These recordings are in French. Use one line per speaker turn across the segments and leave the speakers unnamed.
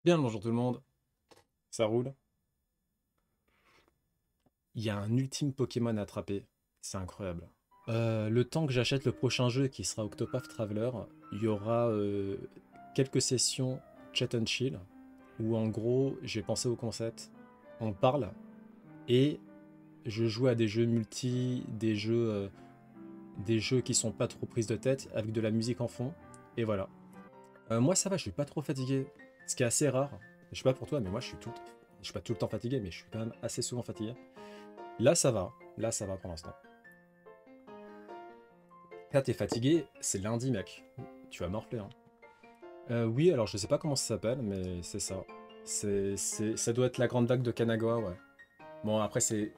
Bien, bonjour tout le monde. Ça roule. Il y a un ultime Pokémon à attraper. C'est incroyable. Le temps que j'achète le prochain jeu qui sera Octopath Traveler, il y aura quelques sessions chat and chill où en gros j'ai pensé au concept. On parle et je joue à des jeux multi, des jeux qui sont pas trop prises de tête avec de la musique en fond. Et voilà. Moi ça va, je suis pas trop fatigué. Ce qui est assez rare. Je sais pas pour toi, mais moi je suis pas tout le temps fatigué, mais je suis quand même assez souvent fatigué. Là, ça va. Là, ça va pour l'instant. Là, t'es fatigué, c'est lundi, mec. Tu vas morfler, hein. Oui, alors je sais pas comment ça s'appelle, mais c'est ça. Ça doit être la grande vague de Kanagawa, ouais. Bon, après, c'est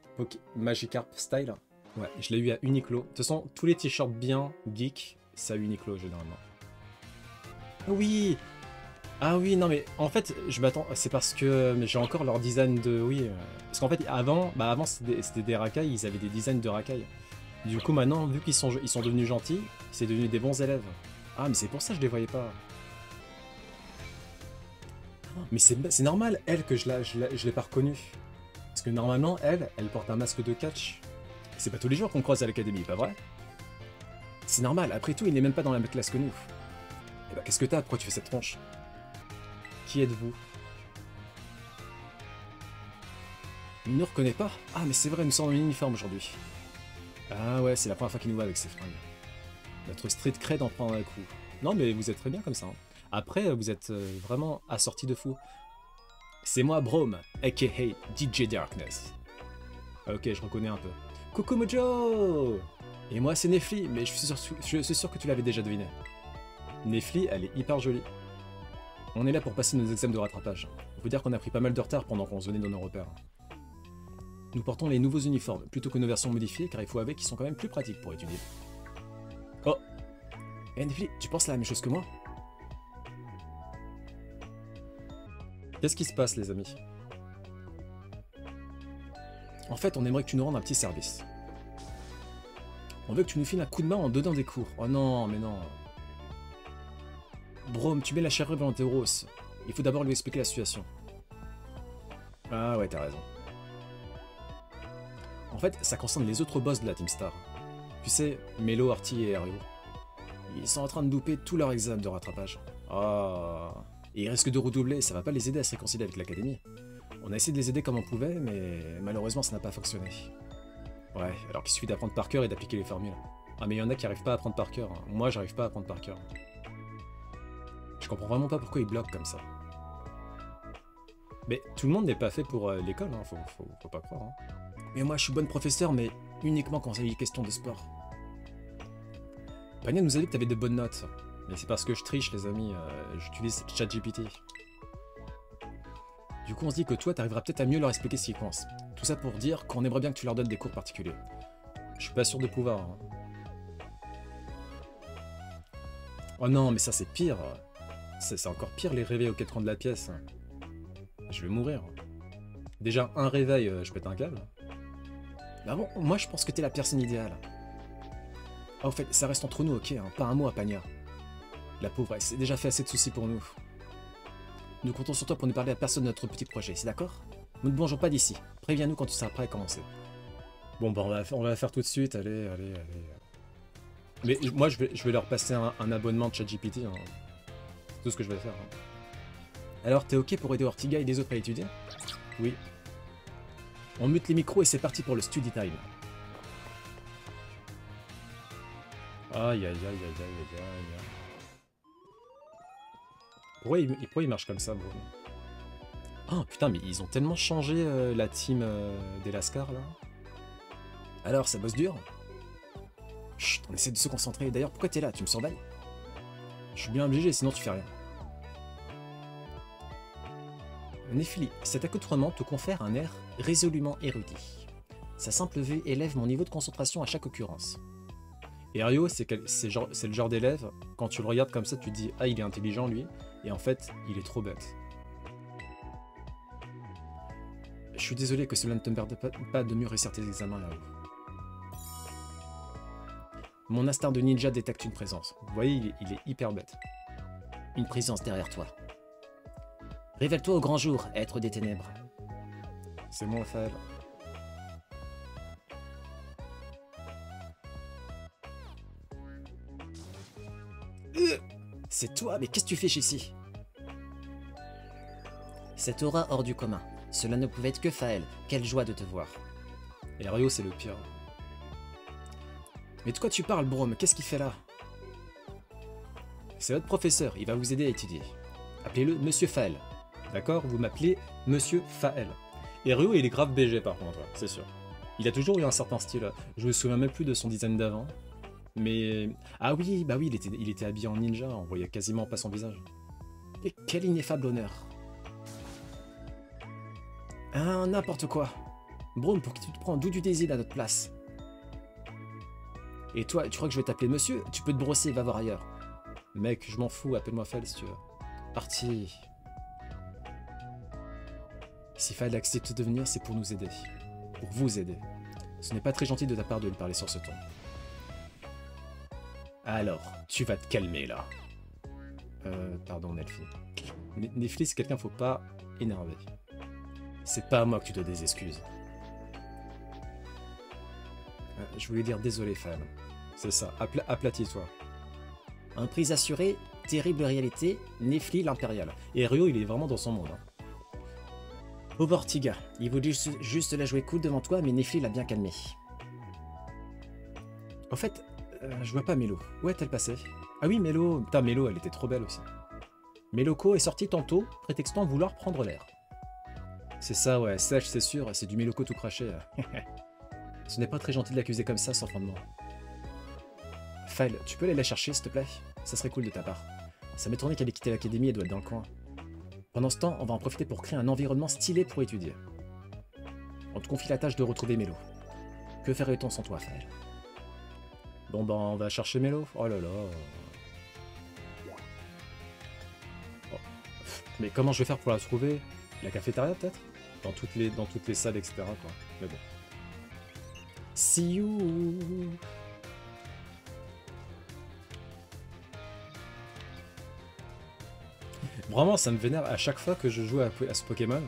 Magikarp style. Ouais, je l'ai eu à Uniqlo. De toute façon, tous les t-shirts bien geek, c'est à Uniqlo, généralement. Ah oui! Ah oui, non, mais en fait, je m'attends. C'est parce que j'ai encore leur design de. Oui. Parce qu'en fait, avant c'était des racailles, ils avaient des designs de racailles. Du coup, maintenant, vu ils sont devenus gentils, c'est devenu des bons élèves. Ah, mais c'est pour ça que je les voyais pas. Mais c'est normal, elle, que je l'ai pas reconnue. Parce que normalement, elle porte un masque de catch. C'est pas tous les jours qu'on croise à l'académie, pas vrai? C'est normal, après tout, il n'est même pas dans la même classe que nous. Et bah, qu'est-ce que t'as? Pourquoi tu fais cette tronche? Qui êtes-vous? Il ne reconnaît pas? Ah, mais c'est vrai, nous sommes en uniforme aujourd'hui. Ah ouais, c'est la première fois qu'il nous voit avec ses fringues. Notre street cred en prend un coup. Non, mais vous êtes très bien comme ça, hein. Après, vous êtes vraiment assorti de fou. C'est moi, Brome, aka DJ Darkness. Ok, je reconnais un peu. Coucou Mojo! Et moi, c'est Nefli, mais je suis sûr que tu l'avais déjà deviné. Nefli, elle est hyper jolie. On est là pour passer nos examens de rattrapage. On peut dire qu'on a pris pas mal de retard pendant qu'on se donnait dans nos repères. Nous portons les nouveaux uniformes, plutôt que nos versions modifiées, car il faut avouer qu'ils sont quand même plus pratiques pour étudier. Oh! Eh Nefli, tu penses la même chose que moi? Qu'est-ce qui se passe, les amis? En fait, on aimerait que tu nous rendes un petit service. On veut que tu nous files un coup de main en donnant des cours. Oh non, mais non. Brome, tu mets la charrue avant Théoros. Il faut d'abord lui expliquer la situation. Ah ouais, t'as raison. En fait, ça concerne les autres boss de la Team Star. Tu sais, Melo, Artie et Ario. Ils sont en train de louper tout leur examen de rattrapage. Ah. Et ils risquent de redoubler, ça va pas les aider à se réconcilier avec l'Académie. On a essayé de les aider comme on pouvait, mais malheureusement ça n'a pas fonctionné. Ouais, alors qu'il suffit d'apprendre par cœur et d'appliquer les formules. Ah mais il y en a qui arrivent pas à apprendre par cœur, hein. Moi j'arrive pas à apprendre par cœur. Je comprends vraiment pas pourquoi ils bloquent comme ça. Mais tout le monde n'est pas fait pour l'école, hein. Faut pas croire, hein. Mais moi je suis bonne professeur, mais uniquement quand il est question de sport. Pania nous a dit que t'avais de bonnes notes. Mais c'est parce que je triche les amis, j'utilise ChatGPT. Du coup on se dit que toi t'arriveras peut-être à mieux leur expliquer ce qu'ils coincent. Tout ça pour dire qu'on aimerait bien que tu leur donnes des cours particuliers. Je suis pas sûr de pouvoir, hein. Oh non, mais ça c'est pire. C'est encore pire les réveils aux quatre coins de la pièce. Je vais mourir. Déjà un réveil, je pète un câble. Bah bon, moi je pense que t'es la personne idéale. Ah au fait, ça reste entre nous, ok, hein, pas un mot à Pania. La pauvre, elle s'est déjà fait assez de soucis pour nous. Nous comptons sur toi pour ne parler à personne de notre petit projet, c'est d'accord? Nous ne bougeons pas d'ici. Préviens-nous quand tu seras prêt à commencer. Bon bah on va la faire tout de suite, allez. Mais moi je vais leur passer un abonnement de ChatGPT, hein. C'est tout ce que je vais faire, hein. Alors t'es ok pour aider Ortiga et les autres à étudier? Oui. On mute les micros et c'est parti pour le study time. Aïe aïe aïe aïe aïe aïe aïe. Pourquoi il marche comme ça, bro? Oh putain, mais ils ont tellement changé la team des Lascar là. Alors, ça bosse dur? Chut, on essaie de se concentrer. D'ailleurs, pourquoi t'es là? Tu me surveilles? Je suis bien obligé, sinon tu fais rien. Néphilie, cet accoutrement te confère un air résolument érudit. Sa simple vue élève mon niveau de concentration à chaque occurrence. Et Ario, c'est le genre d'élève, quand tu le regardes comme ça, tu te dis « Ah, il est intelligent, lui », et en fait, il est trop bête. Je suis désolé que cela ne te permette pas de mieux réussir tes examens là-haut. Mon instinct de ninja détecte une présence. Vous voyez, il est hyper bête. Une présence derrière toi.
Révèle-toi au grand jour, être des ténèbres.
C'est moi, Faël.
C'est toi, mais qu'est-ce que tu fais ici? Cette aura hors du commun. Cela ne pouvait être que Faël. Quelle joie de te voir.
Et Ryo, c'est le pire. Mais de quoi tu parles, Brome? Qu'est-ce qu'il fait là? C'est votre professeur, il va vous aider à étudier. Appelez-le Monsieur Faël. D'accord? Vous m'appelez Monsieur Faël. Et Ryo, il est grave BG par contre, c'est sûr. Il a toujours eu un certain style. Je me souviens même plus de son design d'avant. Mais... Ah oui, bah oui, il était habillé en ninja, on voyait quasiment pas son visage. Et quel ineffable honneur. Ah, n'importe quoi. Brome, pour qui tu te prends? D'où tu désides à notre place? Et toi, tu crois que je vais t'appeler monsieur? Tu peux te brosser, va voir ailleurs. Mec, je m'en fous, appelle-moi Faël si tu veux. Parti. Si Faël accepte de venir, c'est pour nous aider. Pour vous aider. Ce n'est pas très gentil de ta part de lui parler sur ce ton. Alors, tu vas te calmer là. Pardon, Nelphi. Nelphi, c'est quelqu'un faut pas énerver. C'est pas à moi que tu dois des excuses. Je voulais dire désolé, Faël. C'est ça, aplatis-toi.
Un prix assuré, terrible réalité, Nefli l'impérial.
Et Ryo, il est vraiment dans son monde. Hein.
Pauvre Ortiga, il voulait juste la jouer cool devant toi, mais Nefli l'a bien calmé.
En fait, je vois pas Mélo. Où est-elle passée? Ah oui, Mélo. Putain, Mélo, elle était trop belle aussi. Méloko est sortie tantôt, prétextant vouloir prendre l'air. C'est ça, ouais, sèche, c'est sûr, c'est du Méloko tout craché. Ce n'est pas très gentil de l'accuser comme ça, sans fondement. Faël, tu peux aller la chercher, s'il te plaît? Ça serait cool de ta part. Ça m'étonnerait qu'elle ait quitté l'académie et doit être dans le coin. Pendant ce temps, on va en profiter pour créer un environnement stylé pour étudier. On te confie la tâche de retrouver Mélo. Que ferait-on sans toi, Faël? Bon ben, on va chercher Mélo. Oh là là. Oh. Mais comment je vais faire pour la trouver? La cafétéria, peut-être? Dans toutes les salles, etc. quoi. Mais bon. See you. Vraiment, ça me vénère à chaque fois que je joue à ce Pokémon.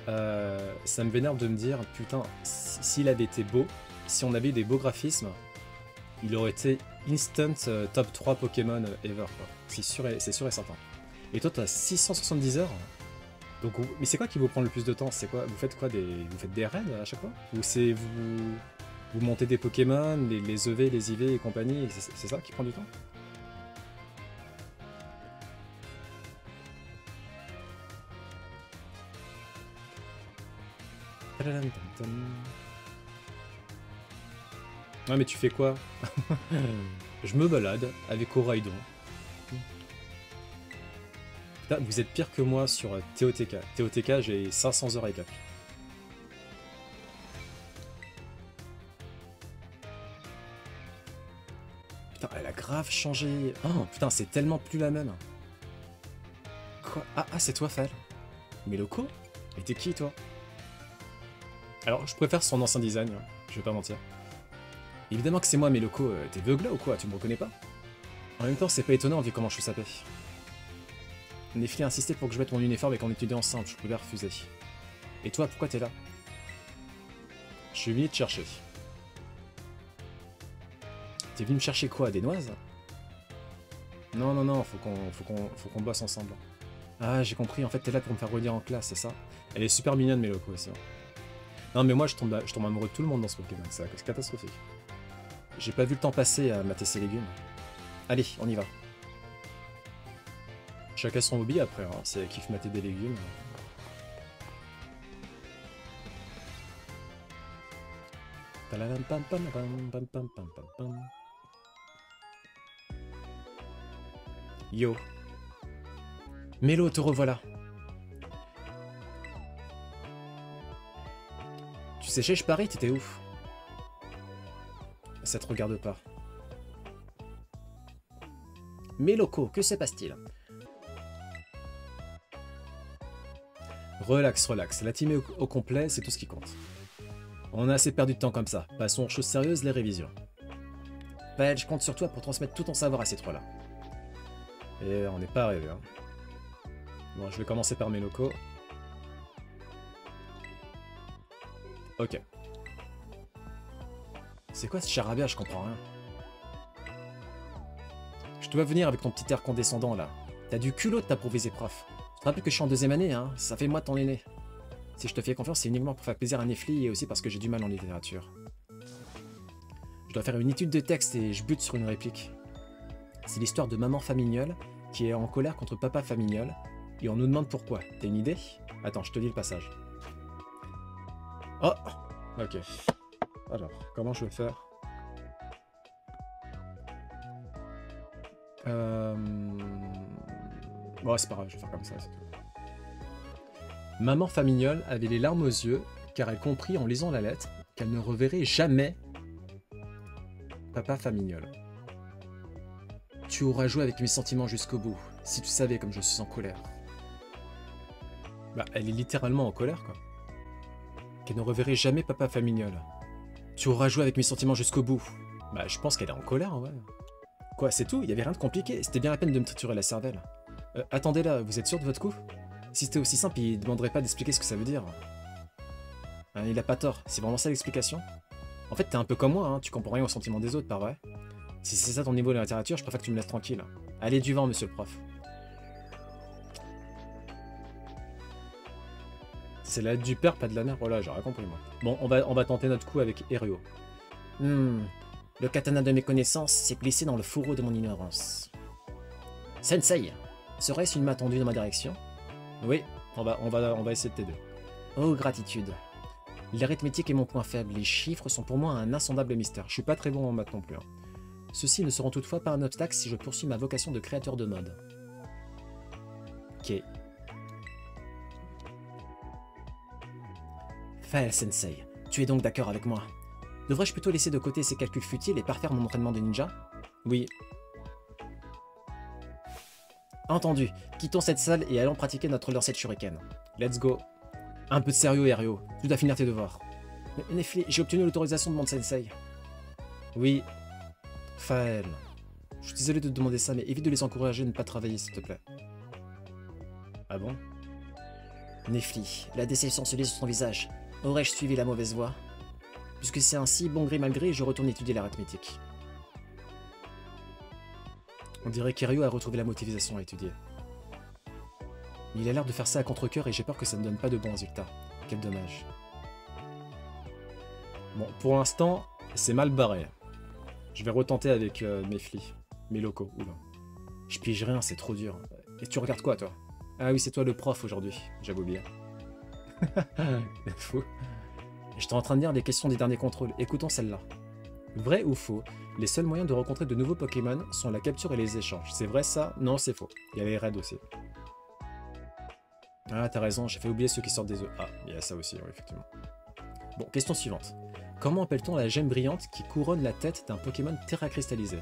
Ça me vénère de me dire, putain, s'il avait été beau, si on avait eu des beaux graphismes, il aurait été instant top 3 Pokémon ever, quoi. C'est sûr et certain. Et toi, t'as 670 heures. Donc, mais c'est quoi qui vous prend le plus de temps? C'est quoi? Vous faites quoi? Vous faites des raids à chaque fois? Ou c'est vous montez des Pokémon, les EV, les IV et compagnie, c'est ça qui prend du temps? Ouais, mais tu fais quoi? Je me balade avec Oraidon. Putain, vous êtes pire que moi sur TOTK. TOTK, j'ai 500 heures avec l'appli. Putain, elle a grave changé. Oh, putain, c'est tellement plus la même. Quoi? Ah, c'est toi, Faël. Méloko? Mais t'es qui, toi? Alors, je préfère son ancien design, hein. Je vais pas mentir. Évidemment que c'est moi, Méloko. T'es beugla ou quoi? Tu me reconnais pas? En même temps, c'est pas étonnant vu comment je suis sapé. Nefli a insisté pour que je mette mon uniforme et qu'on étudie ensemble, je pouvais refuser. Et toi, pourquoi t'es là? Je suis venu te chercher. T'es venu me chercher quoi? Des noises? Non, faut qu'on bosse ensemble. Ah, j'ai compris, en fait t'es là pour me faire relire en classe, c'est ça? Elle est super mignonne, Méloko, aussi. Non, mais moi je tombe amoureux de tout le monde dans ce Pokémon, c'est catastrophique. J'ai pas vu le temps passer à mater ses légumes. Allez, on y va. Chacun son hobby après, hein. Si elle kiffe mater des légumes. Yo. Mélo, te revoilà. Tu séchais, je parie, t'étais ouf. Ça te regarde pas.
Méloko, que se passe-t-il?
Relax. La team est au complet, c'est tout ce qui compte. On a assez perdu de temps comme ça. Passons aux choses sérieuses, les révisions.
Faël, je compte sur toi pour transmettre tout ton savoir à ces trois-là.
Et on n'est pas arrivé, hein. Bon, je vais commencer par mes locaux. Ok. C'est quoi ce charabia? Je comprends rien. Je te vois venir avec ton petit air condescendant là. T'as du culot de t'improviser prof. Tu te rappelles que je suis en deuxième année, hein? Ça fait moi ton aîné. Si je te fais confiance, c'est uniquement pour faire plaisir à Nefli et aussi parce que j'ai du mal en littérature. Je dois faire une étude de texte et je bute sur une réplique. C'est l'histoire de maman Famignol qui est en colère contre papa Famignol et on nous demande pourquoi. T'as une idée? Attends, je te lis le passage. Oh! Ok. Alors, comment je vais faire? Bon, c'est pas grave, je vais faire comme ça, c'est tout. Maman Famignol avait les larmes aux yeux, car elle comprit en lisant la lettre qu'elle ne reverrait jamais papa Famignol. Tu auras joué avec mes sentiments jusqu'au bout, si tu savais comme je suis en colère. Bah, elle est littéralement en colère, quoi. Qu'elle ne reverrait jamais papa Famignol. Tu auras joué avec mes sentiments jusqu'au bout. Bah, je pense qu'elle est en colère, ouais. Quoi, c'est tout? Il y avait rien de compliqué, c'était bien la peine de me triturer la cervelle. Attendez là, vous êtes sûr de votre coup? Si c'était aussi simple, il demanderait pas d'expliquer ce que ça veut dire. Hein, il a pas tort, c'est vraiment ça l'explication? En fait, t'es un peu comme moi, hein, tu comprends rien aux sentiments des autres, pas vrai? Si c'est ça ton niveau de la littérature, je préfère que tu me laisses tranquille. Allez du vent, monsieur le prof. C'est la lettre du père, pas de la mère. Voilà, j'aurais compris, moi. Bon, on va tenter notre coup avec Erio.
Le katana de mes connaissances s'est glissé dans le fourreau de mon ignorance. Sensei, serait-ce une main tendue dans ma direction?
Oui, on va essayer de t'aider.
Oh, gratitude. L'arithmétique est mon point faible, les chiffres sont pour moi un insondable mystère.
Je suis pas très bon en maths non plus. Hein.
Ceux-ci ne seront toutefois pas un obstacle si je poursuis ma vocation de créateur de mode. Ok. Fael Sensei, tu es donc d'accord avec moi? Devrais-je plutôt laisser de côté ces calculs futiles et parfaire mon entraînement de ninja?
Oui.
Entendu, quittons cette salle et allons pratiquer notre lancer de shuriken.
Let's go.
Un peu de sérieux, Erio. Tu dois finir tes devoirs. Nefli, j'ai obtenu l'autorisation de mon sensei.
Oui.
Fael. Je suis désolé de te demander ça, mais évite de les encourager à ne pas travailler, s'il te plaît.
Ah bon?
Nefli, la déception se lit sur son visage. Aurais-je suivi la mauvaise voie? Puisque c'est ainsi, bon gré mal gré, je retourne étudier l'arithmétique.
On dirait qu'Erio a retrouvé la motivation à étudier. Il a l'air de faire ça à contre-cœur et j'ai peur que ça ne donne pas de bons résultats. Quel dommage. Bon, pour l'instant, c'est mal barré. Je vais retenter avec mes locaux. Oula. Je pige rien, c'est trop dur. Et tu regardes quoi, toi? Ah oui, c'est toi le prof aujourd'hui, j'avais oublié. C'est fou.
J'étais en train de lire les questions des derniers contrôles. Écoutons celle-là.
Vrai ou faux? Les seuls moyens de rencontrer de nouveaux Pokémon sont la capture et les échanges. C'est vrai ça? Non, c'est faux. Il y a les raids aussi. Ah, t'as raison, j'ai fait oublier ceux qui sortent des œufs. Ah, il y a ça aussi, oui, effectivement. Bon, question suivante. Comment appelle-t-on la gemme brillante qui couronne la tête d'un Pokémon terra cristallisé?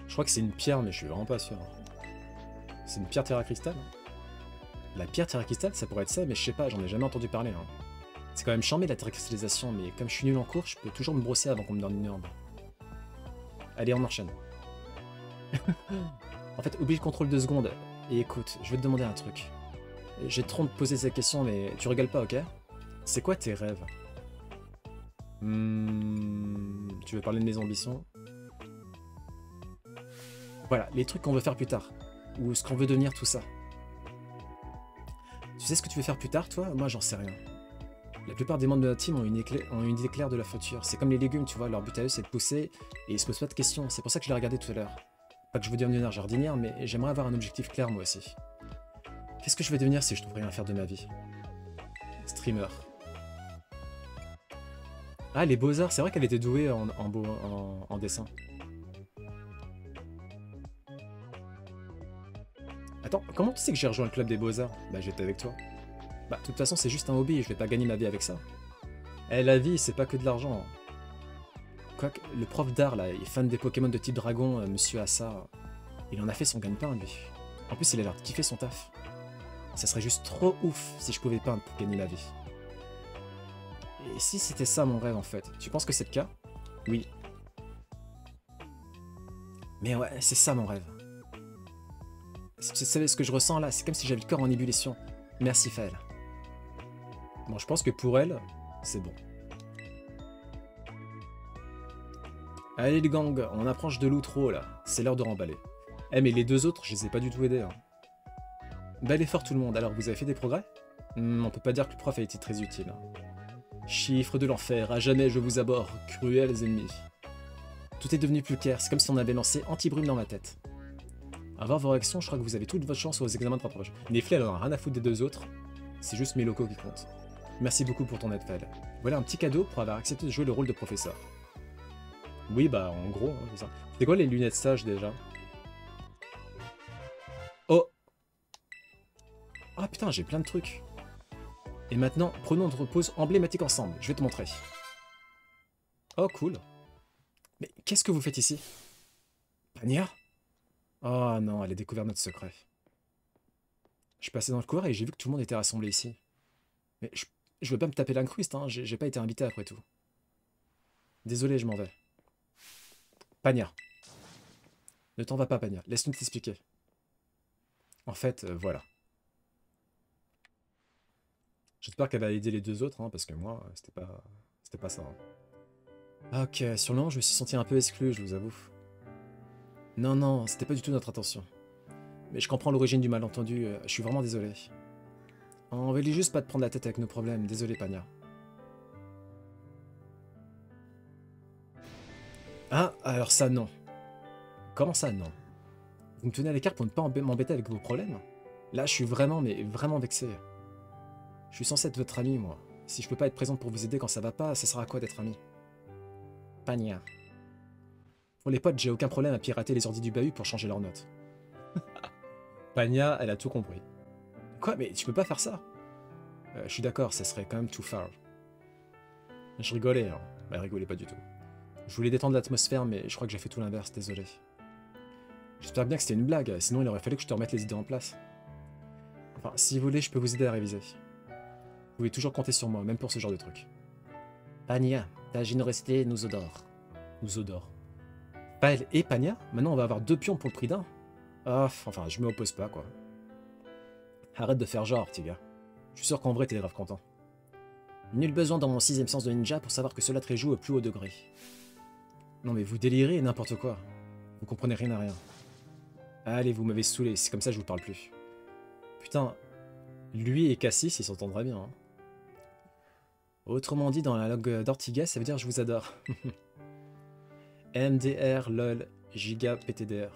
Je crois que c'est une pierre, mais je suis vraiment pas sûr. C'est une pierre terra cristal? La pierre terra cristal, ça pourrait être ça, mais je sais pas, j'en ai jamais entendu parler. Hein. C'est quand même charmé la terra cristallisation, mais comme je suis nul en cours, je peux toujours me brosser avant qu'on me donne une herbe. Allez, on enchaîne. En fait, oublie le contrôle 2 secondes. Et écoute, je vais te demander un truc. J'ai trop de poser cette question, mais tu rigoles pas, ok? C'est quoi tes rêves? Tu veux parler de mes ambitions? Voilà, les trucs qu'on veut faire plus tard. Ou ce qu'on veut devenir, tout ça. Tu sais ce que tu veux faire plus tard, toi? Moi, j'en sais rien. La plupart des membres de notre team ont une idée claire de leur futur. C'est comme les légumes, tu vois, leur but à eux, c'est de pousser, et ils se posent pas de questions. C'est pour ça que je l'ai regardé tout à l'heure. Pas que je veux devenir jardinière, mais j'aimerais avoir un objectif clair, moi aussi. Qu'est-ce que je vais devenir si je trouve rien à faire de ma vie? Streamer. Ah, les beaux-arts, c'est vrai qu'elle était douée en dessin. Attends, comment tu sais que j'ai rejoint le club des beaux-arts? Bah, j'étais avec toi. Bah, de toute façon, c'est juste un hobby, je vais pas gagner ma vie avec ça. Eh, la vie, c'est pas que de l'argent. Quoique, le prof d'art, là, il est fan des Pokémon de type dragon, Monsieur Assa. Il en a fait son gagne-pain, lui. En plus, il a l'air de kiffer son taf. Ça serait juste trop ouf si je pouvais pas gagner ma vie. Et si c'était ça mon rêve, en fait? Tu penses que c'est le cas?
Oui. Mais ouais, c'est ça mon rêve. Si vous savez ce que je ressens là, c'est comme si j'avais le corps en ébullition. Merci Faël.
Bon, je pense que pour elle, c'est bon. Allez les gangs, on approche de l'outro là. C'est l'heure de remballer. Eh mais les deux autres, je les ai pas du tout aidés. Hein. Bel effort tout le monde. Alors vous avez fait des progrès? On peut pas dire que le prof a été très utile. Chiffre de l'enfer, à jamais je vous abhorre, cruels ennemis. Tout est devenu plus clair, c'est comme si on avait lancé anti-brume dans ma tête. À voir vos réactions, je crois que vous avez toute votre chance aux examens de rattrapage. Nefli, elle en a rien à foutre des deux autres. C'est juste mes locaux qui comptent. Merci beaucoup pour ton aide, Faël. Voilà un petit cadeau pour avoir accepté de jouer le rôle de professeur. Oui, bah en gros, hein, c'est ça. C'est quoi les lunettes sages déjà? Oh! Ah putain, j'ai plein de trucs. Et maintenant, prenons notre pause emblématique ensemble. Je vais te montrer. Oh, cool. Mais qu'est-ce que vous faites ici? Pania? Oh non, elle a découvert notre secret. Je suis passé dans le couloir et j'ai vu que tout le monde était rassemblé ici. Mais je veux pas me taper l'incruste, hein. J'ai pas été invité après tout. Désolé, je m'en vais. Pania. Ne t'en va pas, Pania. Laisse-nous t'expliquer. En fait, voilà. J'espère qu'elle va aider les deux autres, hein, parce que moi, c'était pas ça. Hein. Ok, sur le moment, je me suis senti un peu exclu, je vous avoue. Non, non, c'était pas du tout notre intention. Mais je comprends l'origine du malentendu, je suis vraiment désolé. On voulait juste pas te prendre la tête avec nos problèmes, désolé, Pania. Ah, alors ça, non. Comment ça, non? Vous me tenez à l'écart pour ne pas m'embêter avec vos problèmes? Là, je suis vraiment, mais vraiment vexé. Je suis censé être votre ami, moi. Si je peux pas être présente pour vous aider quand ça va pas, ça sert à quoi d'être ami? Pania. Pour les potes, j'ai aucun problème à pirater les ordi du bahut pour changer leurs notes. Pania, elle a tout compris. Quoi? Mais tu peux pas faire ça? Je suis d'accord, ça serait quand même too far. Je rigolais, hein. Elle rigolait pas du tout. Je voulais détendre l'atmosphère, mais je crois que j'ai fait tout l'inverse, désolé. J'espère bien que c'était une blague, sinon il aurait fallu que je te remette les idées en place. Enfin, si vous voulez, je peux vous aider à réviser. Vous pouvez toujours compter sur moi, même pour ce genre de truc. Pania, ta générosité nous odore. Nous odore. Paël et Pania? Maintenant on va avoir 2 pions pour le prix d'un? Ah, enfin, je m'y oppose pas, quoi. Arrête de faire genre, petit gars. Je suis sûr qu'en vrai, t'es grave content. Nul besoin dans mon 6ème sens de ninja pour savoir que cela te réjoue au plus haut degré. Non mais vous délirez n'importe quoi. Vous comprenez rien à rien. Allez, vous m'avez saoulé, c'est comme ça que je vous parle plus. Putain, lui et Cassis, ils s'entendraient bien. Hein. Autrement dit, dans la langue d'Ortigas, ça veut dire je vous adore. MDR, LOL, Giga, PTDR.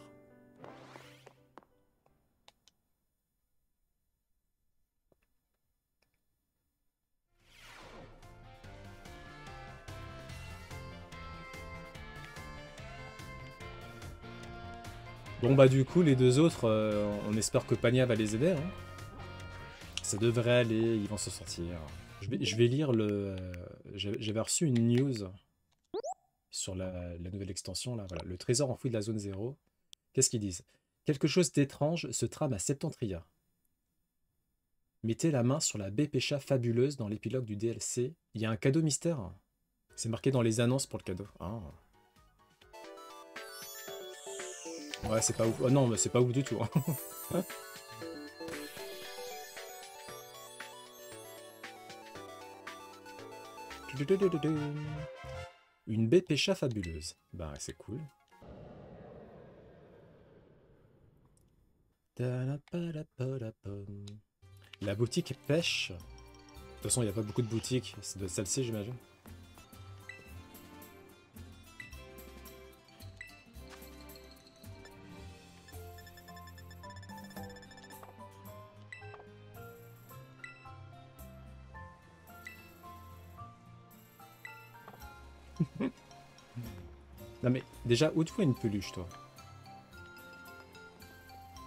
Bon bah du coup les deux autres, on espère que Pania va les aider. Hein. Ça devrait aller, ils vont se sortir. Je vais lire le... J'avais reçu une news sur la nouvelle extension là, voilà. Le trésor enfoui de la zone 0. Qu'est-ce qu'ils disent? Quelque chose d'étrange se trame à Septentria. Mettez la main sur la baie Pécha fabuleuse dans l'épilogue du DLC. Il y a un cadeau mystère. C'est marqué dans les annonces pour le cadeau. Ah. Ouais, c'est pas ouf. Oh non, mais c'est pas ouf du tout. Hein. Une baie Pécha fabuleuse. Bah, c'est cool. La boutique pêche. De toute façon, il n'y a pas beaucoup de boutiques. C'est de celle-ci, j'imagine. Non mais, déjà, où tu vois une peluche, toi?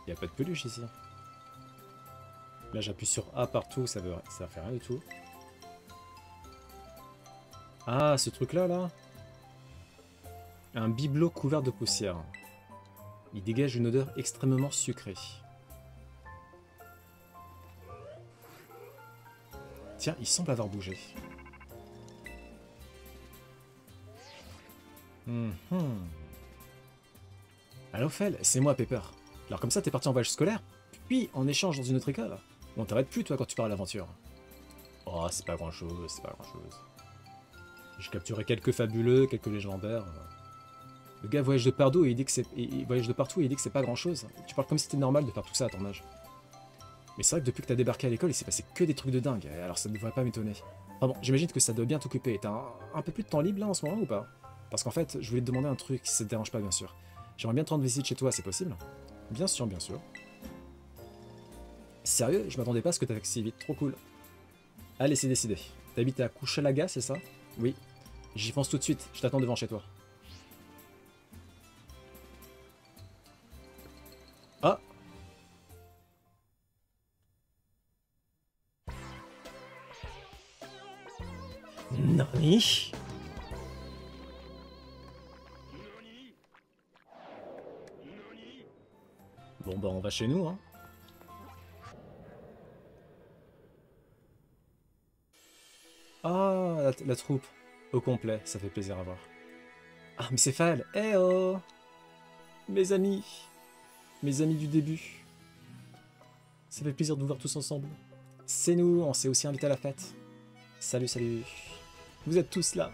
Il n'y a pas de peluche ici. Là, j'appuie sur A partout, ça fait rien du tout. Ah, ce truc-là, là. Un bibelot couvert de poussière. Il dégage une odeur extrêmement sucrée. Tiens, il semble avoir bougé. Allô, Fel, c'est moi, Pepper. Alors comme ça, t'es parti en voyage scolaire, puis en échange dans une autre école. On t'arrête plus, toi, quand tu pars à l'aventure. Oh, c'est pas grand-chose, c'est pas grand-chose. J'ai capturé quelques fabuleux, quelques légendaires. Le gars voyage de partout et il dit que c'est... Il voyage de partout et il dit que c'est pas grand-chose. Tu parles comme si c'était normal de faire tout ça à ton âge. Mais c'est vrai que depuis que t'as débarqué à l'école, il s'est passé que des trucs de dingue, alors ça ne devrait pas m'étonner. Enfin bon, j'imagine que ça doit bien t'occuper. T'as un peu plus de temps libre là en ce moment ou pas? Parce qu'en fait, je voulais te demander un truc, si ça te dérange pas bien sûr. J'aimerais bien te rendre visite chez toi, c'est possible? Bien sûr, bien sûr. Sérieux? Je m'attendais pas à ce que t'affectes si vite, trop cool. Allez, c'est décidé. T'habites à Couchalaga, c'est ça? Oui. J'y pense tout de suite, je t'attends devant chez toi. Ah! Nani? Bon bah on va chez nous, hein. Ah, la troupe. Au complet, ça fait plaisir à voir. Ah, mais c'est Fal. Eh oh! Mes amis. Mes amis du début. Ça fait plaisir de vous voir tous ensemble. C'est nous, on s'est aussi invités à la fête. Salut, salut. Vous êtes tous là.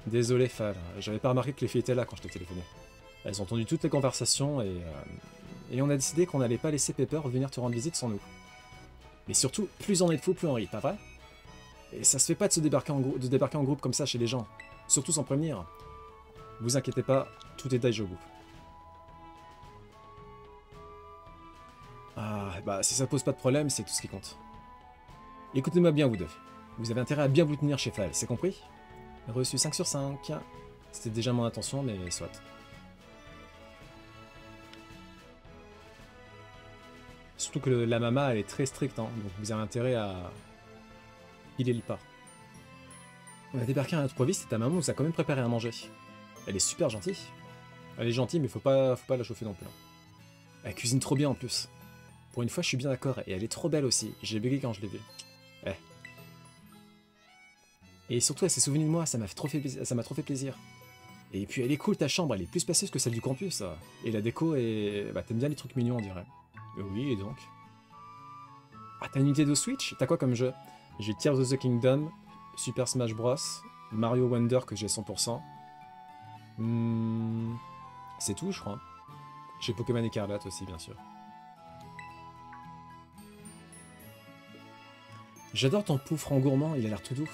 Désolé, Fal. J'avais pas remarqué que les filles étaient là quand je t'ai téléphoné. Elles ont entendu toutes les conversations et on a décidé qu'on n'allait pas laisser Pepper venir te rendre visite sans nous. Mais surtout, plus on est de fous, plus on rit, pas vrai? Et ça se fait pas de se débarquer en groupe comme ça chez les gens. Surtout sans prévenir. Vous inquiétez pas, tout est déjà au bout. Ah, bah si ça pose pas de problème, c'est tout ce qui compte. Écoutez-moi bien, vous deux. Vous avez intérêt à bien vous tenir chez Fal, c'est compris? Reçu 5 sur 5. C'était déjà mon intention, mais soit. Surtout que la mama, elle est très stricte, hein, donc vous avez intérêt à... Il est le pas. On a débarqué à l'improviste et ta maman nous a quand même préparé à manger. Elle est super gentille. Elle est gentille, mais faut pas la chauffer non plus. Elle cuisine trop bien en plus. Pour une fois, je suis bien d'accord, et elle est trop belle aussi. J'ai bégayé quand je l'ai vue. Eh. Et surtout, elle s'est souvenue de moi, ça m'a trop fait plaisir. Et puis, elle est cool ta chambre, elle est plus spacieuse que celle du campus. Et la déco est... Bah, t'aimes bien les trucs mignons, on dirait. Oui, et donc? Ah, t'as une idée de Switch? T'as quoi comme jeu? J'ai Tears of the Kingdom, Super Smash Bros, Mario Wonder que j'ai 100%. C'est tout, je crois. J'ai Pokémon Écarlate aussi, bien sûr. J'adore ton pouf franc gourmand, il a l'air tout doux.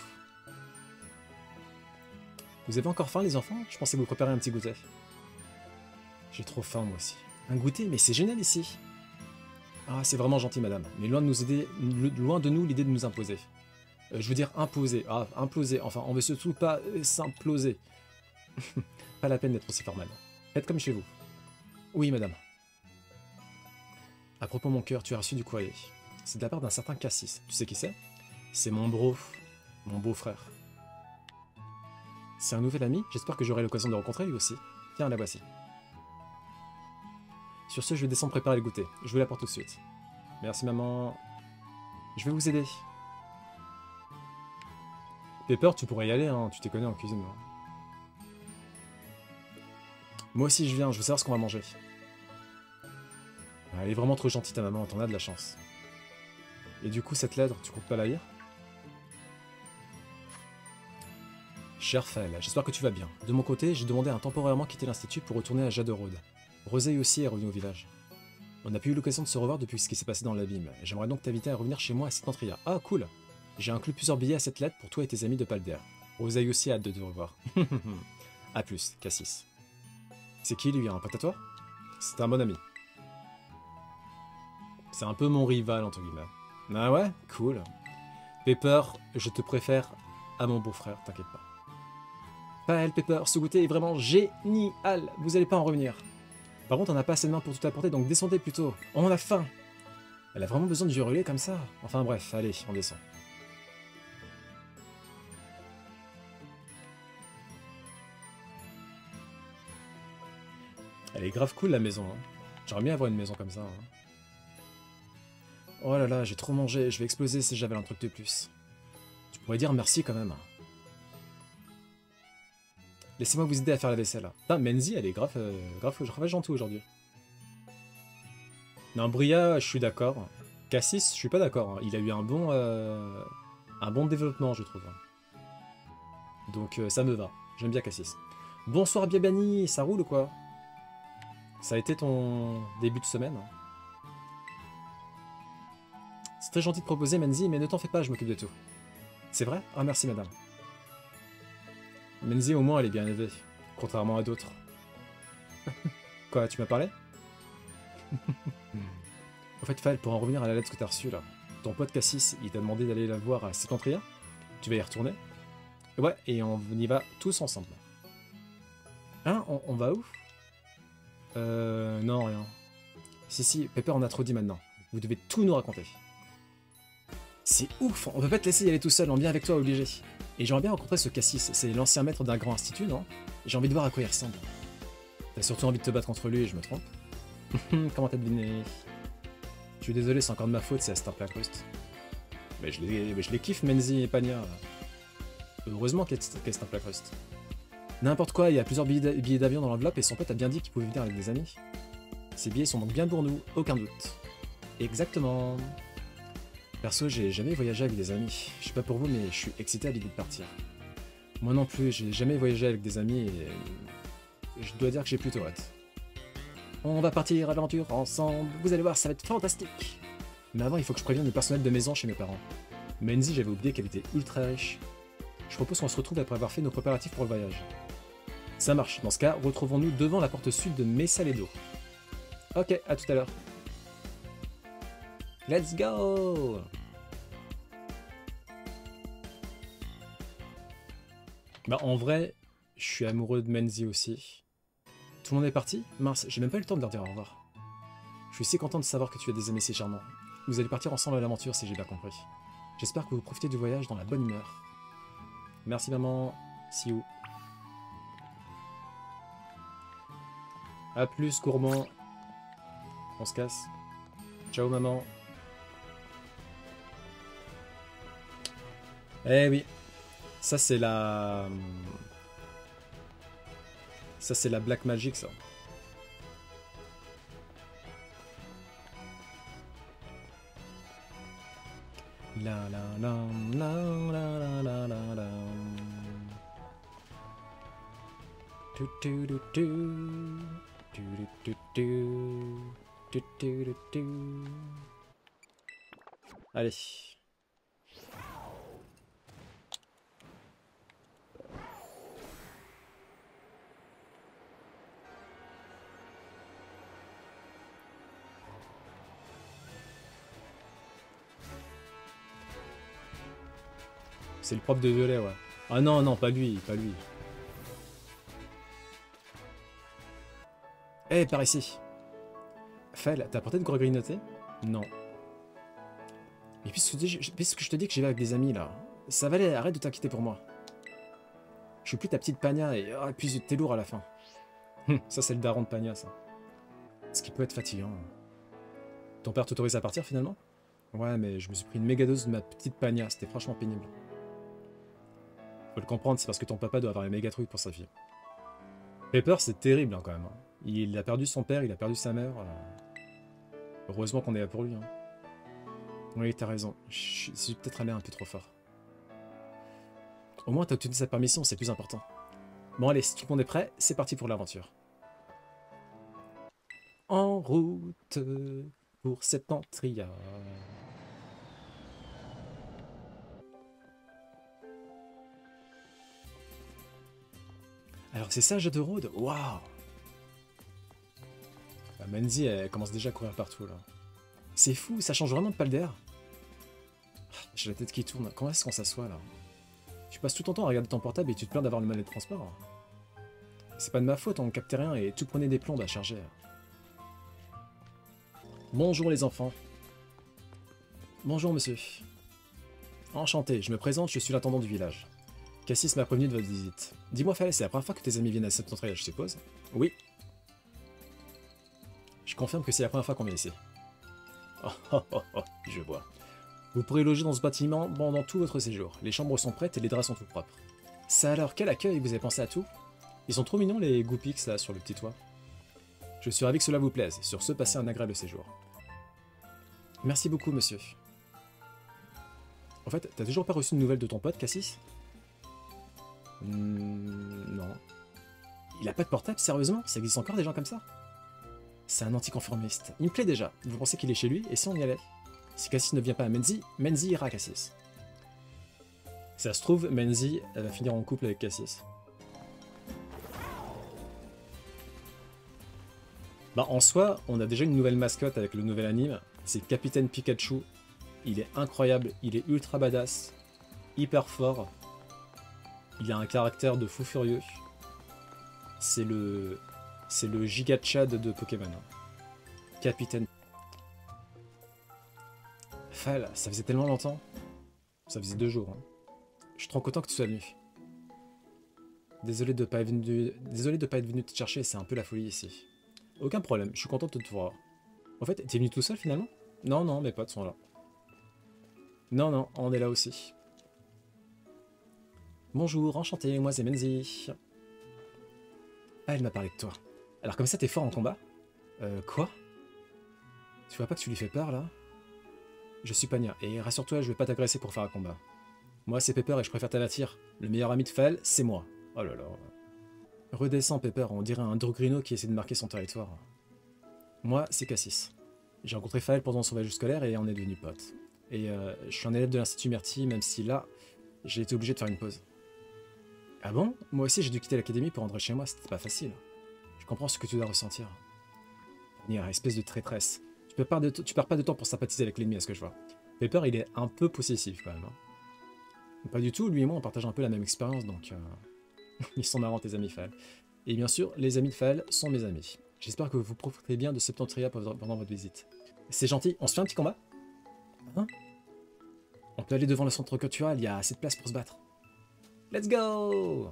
Vous avez encore faim, les enfants? Je pensais vous préparer un petit goûter. J'ai trop faim, moi aussi. Un goûter? Mais c'est génial ici. Ah, c'est vraiment gentil, madame. Mais loin de nous l'idée de nous imposer. Je veux dire imposer. Ah, imploser. Enfin, on veut surtout pas s'imploser. Pas la peine d'être aussi formel. Faites comme chez vous. Oui, madame. À propos, mon cœur, tu as reçu du courrier. C'est de la part d'un certain Cassis. Tu sais qui c'est? C'est mon beau-frère. C'est un nouvel ami? J'espère que j'aurai l'occasion de le rencontrer lui aussi. Tiens, la voici. Sur ce, je vais descendre préparer le goûter. Je vous l'apporte tout de suite. Merci, maman. Je vais vous aider. Pepper, tu pourrais y aller, hein. Tu t'y connais en cuisine. Hein. Moi aussi, je viens. Je veux savoir ce qu'on va manger. Elle est vraiment trop gentille, ta maman. T'en as de la chance. Et du coup, cette lettre, tu comptes pas la lire? Cher Fel, j'espère que tu vas bien. De mon côté, j'ai demandé à temporairement quitter l'institut pour retourner à Jaderode. Roseille aussi est revenu au village. On n'a plus eu l'occasion de se revoir depuis ce qui s'est passé dans l'abîme. J'aimerais donc t'inviter à revenir chez moi à Septentria. Ah, cool! J'ai inclus plusieurs billets à cette lettre pour toi et tes amis de Palder. Roseille aussi a hâte de te revoir. A plus, Cassis. C'est qui lui, un pote à toi? C'est un bon ami. C'est un peu mon rival, entre guillemets. Ah ouais? Cool. Pepper, je te préfère à mon beau-frère, t'inquiète pas. Paël, Pepper, ce goûter est vraiment génial. Vous allez pas en revenir. Par contre, on n'a pas assez de main pour tout apporter, donc descendez plutôt. On a faim. Elle a vraiment besoin de hurler comme ça. Enfin bref, allez, on descend. Elle est grave cool la maison. Hein. J'aimerais bien avoir une maison comme ça. Hein. Oh là là, j'ai trop mangé, je vais exploser si j'avais un truc de plus. Tu pourrais dire merci quand même. Laissez-moi vous aider à faire la vaisselle. Putain, Menzi, elle est grave gentille aujourd'hui. Non, Bria, je suis d'accord. Cassis, je suis pas d'accord. Il a eu un bon développement, je trouve. Donc ça me va. J'aime bien Cassis. Bonsoir Biabani, ça roule ou quoi? Ça a été ton début de semaine? C'est très gentil de proposer, Menzi, mais ne t'en fais pas, je m'occupe de tout. C'est vrai? Ah, merci, madame. Menzi, au moins, elle est bien élevée, contrairement à d'autres. Quoi, tu m'as parlé? En fait, Fal, pour en revenir à la lettre que t'as reçue, là, ton pote Cassis, il t'a demandé d'aller la voir à Septentria. Tu vas y retourner? Ouais, et on y va tous ensemble. Hein? On va où? Non, rien. Si, Pepper en a trop dit maintenant. Vous devez tout nous raconter. C'est ouf, on peut pas te laisser y aller tout seul, on vient avec toi, obligé. Et j'aimerais bien rencontrer ce Cassis, c'est l'ancien maître d'un grand institut, non? J'ai envie de voir à quoi il ressemble. T'as surtout envie de te battre contre lui, je me trompe? Comment t'as deviné? Je suis désolé, c'est encore de ma faute, c'est Astar Placrust. Mais je les kiffe, Menzi et Pania. Heureusement qu'Astar Placrust. N'importe quoi, il y a plusieurs billets d'avion dans l'enveloppe et son pote a bien dit qu'il pouvait venir avec des amis. Ces billets sont donc bien pour nous, aucun doute. Exactement. Perso, j'ai jamais voyagé avec des amis. Je sais pas pour vous, mais je suis excité à l'idée de partir. Moi non plus, j'ai jamais voyagé avec des amis et je dois dire que j'ai plutôt hâte. On va partir à l'aventure ensemble, vous allez voir, ça va être fantastique. Mais avant, il faut que je prévienne le personnel de maison chez mes parents. Menzi, j'avais oublié qu'elle était ultra riche. Je propose qu'on se retrouve après avoir fait nos préparatifs pour le voyage. Ça marche, dans ce cas, retrouvons-nous devant la porte sud de Messaledo. Ok, à tout à l'heure. Let's go! Bah en vrai, je suis amoureux de Menzi aussi. Tout le monde est parti? Mince, j'ai même pas eu le temps de leur dire au revoir. Je suis si content de savoir que tu as des amis si charmants. Vous allez partir ensemble à l'aventure si j'ai bien compris. J'espère que vous profitez du voyage dans la bonne humeur. Merci maman, see you. A plus gourmand. On se casse. Ciao maman. Eh oui, ça c'est la... Ça c'est la Black Magic ça. La la la la la la la la la. Tu tu tu tu tu tu tu tu tu tu. Allez. C'est le prof de violet, ouais. Ah non, non, pas lui, pas lui. Eh, par ici. Fel, t'as apporté de gros grignoter? Non. Mais puisque je te dis que j'y vais avec des amis, là, ça va aller, arrête de t'inquiéter pour moi. Je suis plus ta petite Pania et puis t'es lourd à la fin. Ça, c'est le daron de Pania, ça. Ce qui peut être fatigant. Ton père t'autorise à partir, finalement? Ouais, mais je me suis pris une méga dose de ma petite Pania, c'était franchement pénible. Faut le comprendre, c'est parce que ton papa doit avoir une méga trouille pour sa fille. Pepper, c'est terrible, hein, quand même. Il a perdu son père, il a perdu sa mère. Heureusement qu'on est là pour lui. Hein. Oui, t'as raison. Je suis peut-être allé un peu trop fort. Au moins, t'as obtenu sa permission, c'est plus important. Bon, allez, si tout le monde est prêt, c'est parti pour l'aventure. En route pour Septentria. Alors c'est ça, jeu de road? Waouh! Menzi, elle commence déjà à courir partout, là. C'est fou, ça change vraiment de Paldea. J'ai la tête qui tourne. Comment est-ce qu'on s'assoit, là? Tu passes tout ton temps à regarder ton portable et tu te plains d'avoir le mal de transport. C'est pas de ma faute, on captait rien et tout prenait des plombes à charger. Bonjour les enfants. Bonjour monsieur. Enchanté, je me présente, je suis l'intendant du village. Cassis m'a prévenu de votre visite. Dis-moi Fallais, c'est la première fois que tes amis viennent à Septentria, je suppose? Oui. Je confirme que c'est la première fois qu'on vient ici. Je vois. Vous pourrez loger dans ce bâtiment pendant tout votre séjour. Les chambres sont prêtes et les draps sont tout propres. Ça alors, quel accueil, vous avez pensé à tout? Ils sont trop mignons les Goopix là sur le petit toit. Je suis ravi que cela vous plaise. Sur ce, passez un agréable séjour. Merci beaucoup, monsieur. En fait, t'as toujours pas reçu de nouvelles de ton pote, Cassis? Non. Il a pas de portable, sérieusement? Ça existe encore des gens comme ça? C'est un anticonformiste. Il me plaît déjà. Vous pensez qu'il est chez lui? Et si on y allait? Si Cassis ne vient pas à Menzi, Menzi ira à Cassis. Ça se trouve, Menzi, elle va finir en couple avec Cassis. Bah en soi, on a déjà une nouvelle mascotte avec le nouvel anime. C'est Capitaine Pikachu. Il est incroyable, il est ultra badass, hyper fort. Il a un caractère de fou furieux. C'est le Giga Chad de Pokémon. Capitaine. Fal, ça faisait tellement longtemps. Ça faisait 2 jours. Hein. Je suis trop content que tu sois venu. Désolé de pas être venu te chercher, c'est un peu la folie ici. Aucun problème, je suis content de te voir. En fait, t'es venu tout seul finalement? Non, non, mes potes sont là. Non, non, on est là aussi. Bonjour, enchanté, moi c'est Menzi. Ah, elle m'a parlé de toi. Alors comme ça, t'es fort en combat? Quoi? Tu vois pas que tu lui fais peur, là? Je suis Pania, et rassure-toi, je vais pas t'agresser pour faire un combat. Moi, c'est Pepper et je préfère t'avertir. Le meilleur ami de Fel, c'est moi. Oh là là. Redescends, Pepper, on dirait un Drogrino qui essaie de marquer son territoire. Moi, c'est Cassis. J'ai rencontré Faël pendant son voyage scolaire et on est devenus potes. Et je suis un élève de l'Institut Myrtille, même si là, j'ai été obligé de faire une pause. Ah bon? Moi aussi, j'ai dû quitter l'académie pour rentrer chez moi, c'était pas facile. Je comprends ce que tu dois ressentir. Nia, espèce de traîtresse. Tu perds pas de temps pour sympathiser avec l'ennemi, à ce que je vois. Pepper, il est un peu possessif quand même. Hein. Pas du tout, lui et moi, on partage un peu la même expérience, donc... Ils sont marrants, tes amis Faël. Et bien sûr, les amis de Faël sont mes amis. J'espère que vous profiterez bien de Septentria pendant votre visite. C'est gentil, on se fait un petit combat? Hein? On peut aller devant le centre culturel, il y a assez de place pour se battre. Let's go!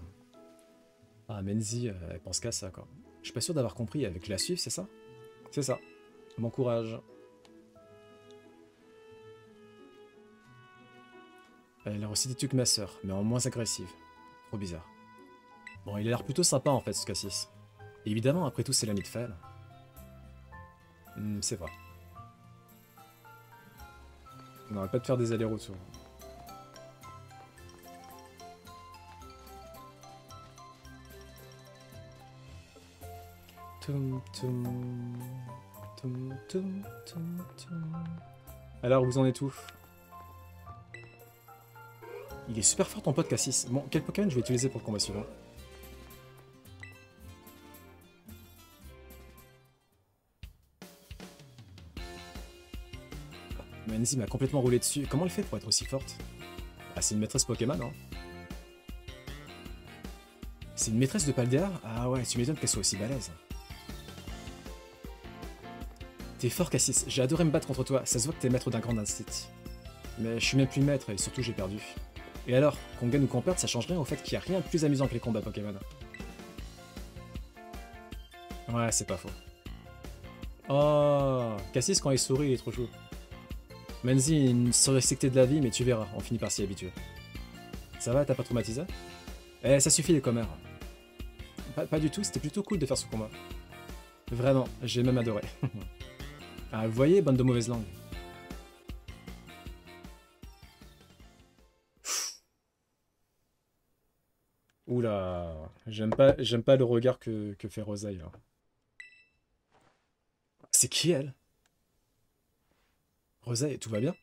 Ah, Menzi, elle pense qu'à ça, quoi. Je suis pas sûr d'avoir compris, avec la suivre, c'est ça? C'est ça. Bon courage. Elle a aussi têtue que ma sœur, mais en moins agressive. Trop bizarre. Bon, il a l'air plutôt sympa en fait, ce Cassis. Et évidemment, après tout, c'est l'ami de Fel. C'est vrai. On n'aurait pas de faire des allers-retours. Alors, vous en êtes où? Il est super fort ton pote Cassis. Bon, quel Pokémon je vais utiliser pour le combat suivant? Menzi m'a complètement roulé dessus. Comment elle fait pour être aussi forte? Ah, c'est une maîtresse Pokémon, hein. C'est une maîtresse de Paldea? Ah ouais, tu m'étonnes qu'elle soit aussi balèze. T'es fort, Cassis. J'ai adoré me battre contre toi. Ça se voit que t'es maître d'un grand instinct. Mais je suis même plus maître et surtout j'ai perdu. Et alors, qu'on gagne ou qu'on perde, ça change rien au fait qu'il n'y a rien de plus amusant que les combats Pokémon. Ouais, c'est pas faux. Oh, Cassis, quand il sourit, il est trop chou. Menzi est une sectée de la vie, mais tu verras, on finit par s'y habituer. Ça va, t'as pas traumatisé? Eh, ça suffit les commères. Pas du tout, c'était plutôt cool de faire ce combat. Vraiment, j'ai même adoré. Ah, vous voyez, bande de mauvaises langues. Oula, j'aime pas le regard que fait Rosaille là. C'est qui elle? Rosaille, tout va bien?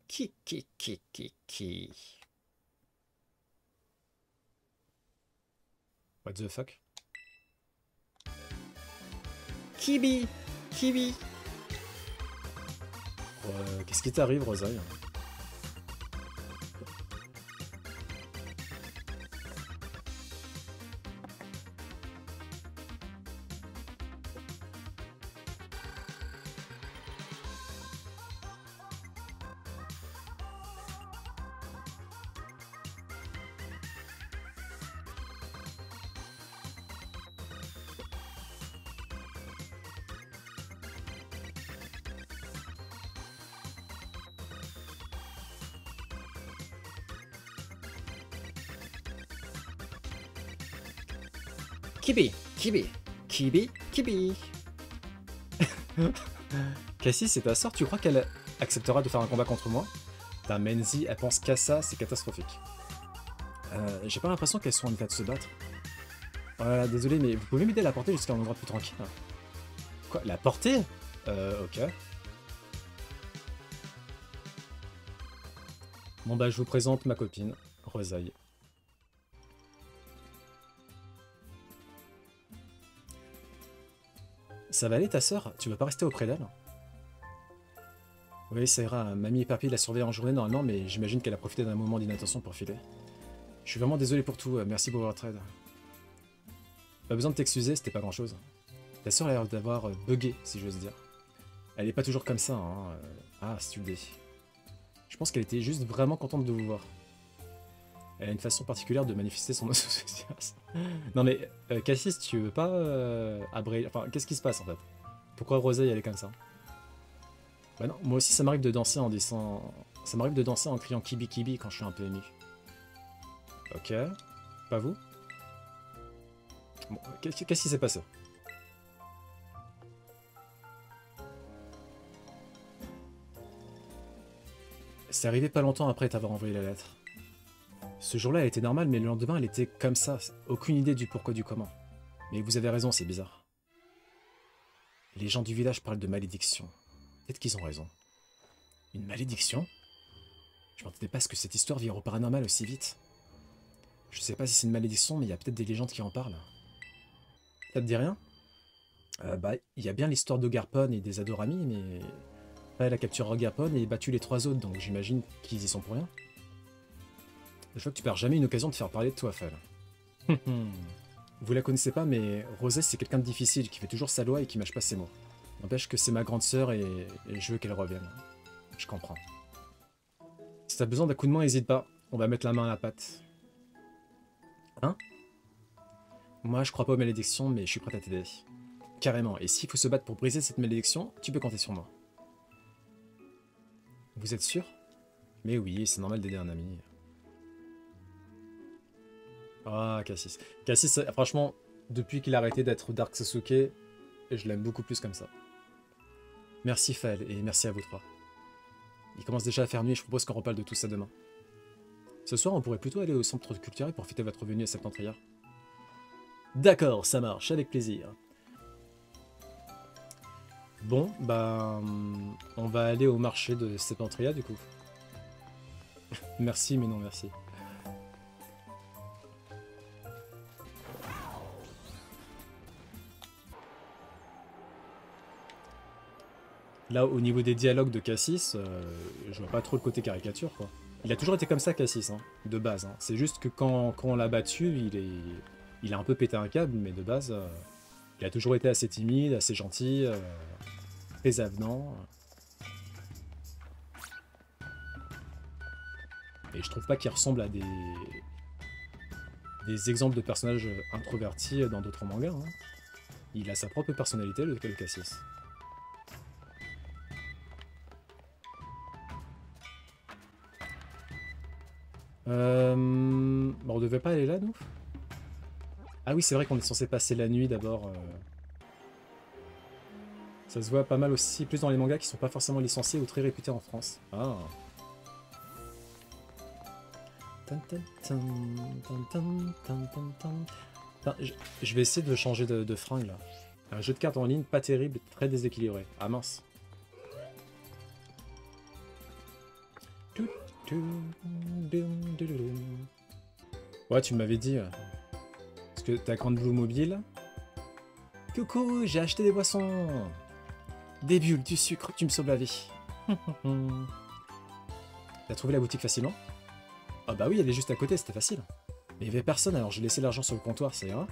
Qui? What the fuck? Kibi! Qu'est-ce qui t'arrive, Rosaille?
Kibi, Kibi, Kibi, Kibi.
Cassie, c'est ta sœur, tu crois qu'elle acceptera de faire un combat contre moi? Ta Menzi, elle pense qu'à ça, c'est catastrophique.
J'ai pas l'impression qu'elles sont en état de se battre.
Désolé, mais vous pouvez m'aider à la porter jusqu'à un endroit plus tranquille? Quoi, la porter? Ok. Bon bah, je vous présente ma copine, Rosaille. Ça va aller ta sœur? Tu veux pas rester auprès d'elle? Oui, ça ira. Mamie et papy la surveillent en journée normalement, mais j'imagine qu'elle a profité d'un moment d'inattention pour filer. Je suis vraiment désolé pour tout, merci pour votre aide. Pas besoin de t'excuser, c'était pas grand chose. Ta sœur a l'air d'avoir bugué, si j'ose dire. Elle est pas toujours comme ça, hein. Ah, c'est une idée. Je pense qu'elle était juste vraiment contente de vous voir. Elle a une façon particulière de manifester son enthousiasme. Non mais, Cassis, tu veux pas abrayer... Enfin, qu'est-ce qui se passe en fait? Pourquoi Rosaille elle est comme ça? Bah non, moi aussi ça m'arrive de danser en disant... Ça m'arrive de danser en criant Kibi Kibi quand je suis un peu ému. Ok. Pas vous? Bon, qu'est-ce qui s'est passé? C'est arrivé pas longtemps après t'avoir envoyé la lettre. Ce jour-là, elle était normale, mais le lendemain, elle était comme ça. Aucune idée du pourquoi du comment. Mais vous avez raison, c'est bizarre. Les gens du village parlent de malédiction. Peut-être qu'ils ont raison. Une malédiction? Je m'attendais pas à ce que cette histoire vire au paranormal aussi vite. Je sais pas si c'est une malédiction, mais il y a peut-être des légendes qui en parlent. Ça te dit rien? Bah, il y a bien l'histoire d'Ogarpon et des Adorami, mais... Elle a capturé Ogarpon et battu les 3 autres, donc j'imagine qu'ils y sont pour rien. Je vois que tu perds jamais une occasion de faire parler de toi, Fel. Vous la connaissez pas, mais Rosée, c'est quelqu'un de difficile, qui fait toujours sa loi et qui mâche pas ses mots. N'empêche que c'est ma grande sœur et je veux qu'elle revienne. Je comprends. Si t'as besoin d'un coup de main, n'hésite pas. On va mettre la main à la pâte. Hein? Moi, je crois pas aux malédictions, mais je suis prêt à t'aider. Carrément. Et s'il faut se battre pour briser cette malédiction, tu peux compter sur moi. Vous êtes sûr? Mais oui, c'est normal d'aider un ami. Ah, Cassis. Cassis, franchement, depuis qu'il a arrêté d'être Dark Sasuke, je l'aime beaucoup plus comme ça. Merci Fel, et merci à vous trois. Il commence déjà à faire nuit et je propose qu'on reparle de tout ça demain. Ce soir, on pourrait plutôt aller au centre culturel pour fêter votre venue à Septentrias. D'accord, ça marche, avec plaisir. Bon, bah... on va aller au marché de Septentrias, du coup. Merci, mais non merci. Là, au niveau des dialogues de Cassis, je vois pas trop le côté caricature, quoi. Il a toujours été comme ça, Cassis, hein, de base. Hein. C'est juste que quand on l'a battu, il a un peu pété un câble, mais de base, il a toujours été assez timide, assez gentil, très avenant. Et je trouve pas qu'il ressemble à des exemples de personnages introvertis dans d'autres mangas. Hein. Il a sa propre personnalité, le Cassis. Bon, on devait pas aller là, nous? Ah oui, c'est vrai qu'on est censé passer la nuit d'abord. Ça se voit pas mal aussi, plus dans les mangas qui sont pas forcément licenciés ou très réputés en France. Ah. Enfin, je vais essayer de changer de fringue là. Un jeu de cartes en ligne pas terrible, très déséquilibré. Ah mince. Ouais, tu m'avais dit. Parce que t'as Grand Blue Mobile. Coucou, j'ai acheté des boissons. Des bulles, du sucre, tu me sauves la vie. T'as trouvé la boutique facilement? Ah bah oui, elle est juste à côté, c'était facile. Mais il y avait personne, alors j'ai laissé l'argent sur le comptoir, ça ira?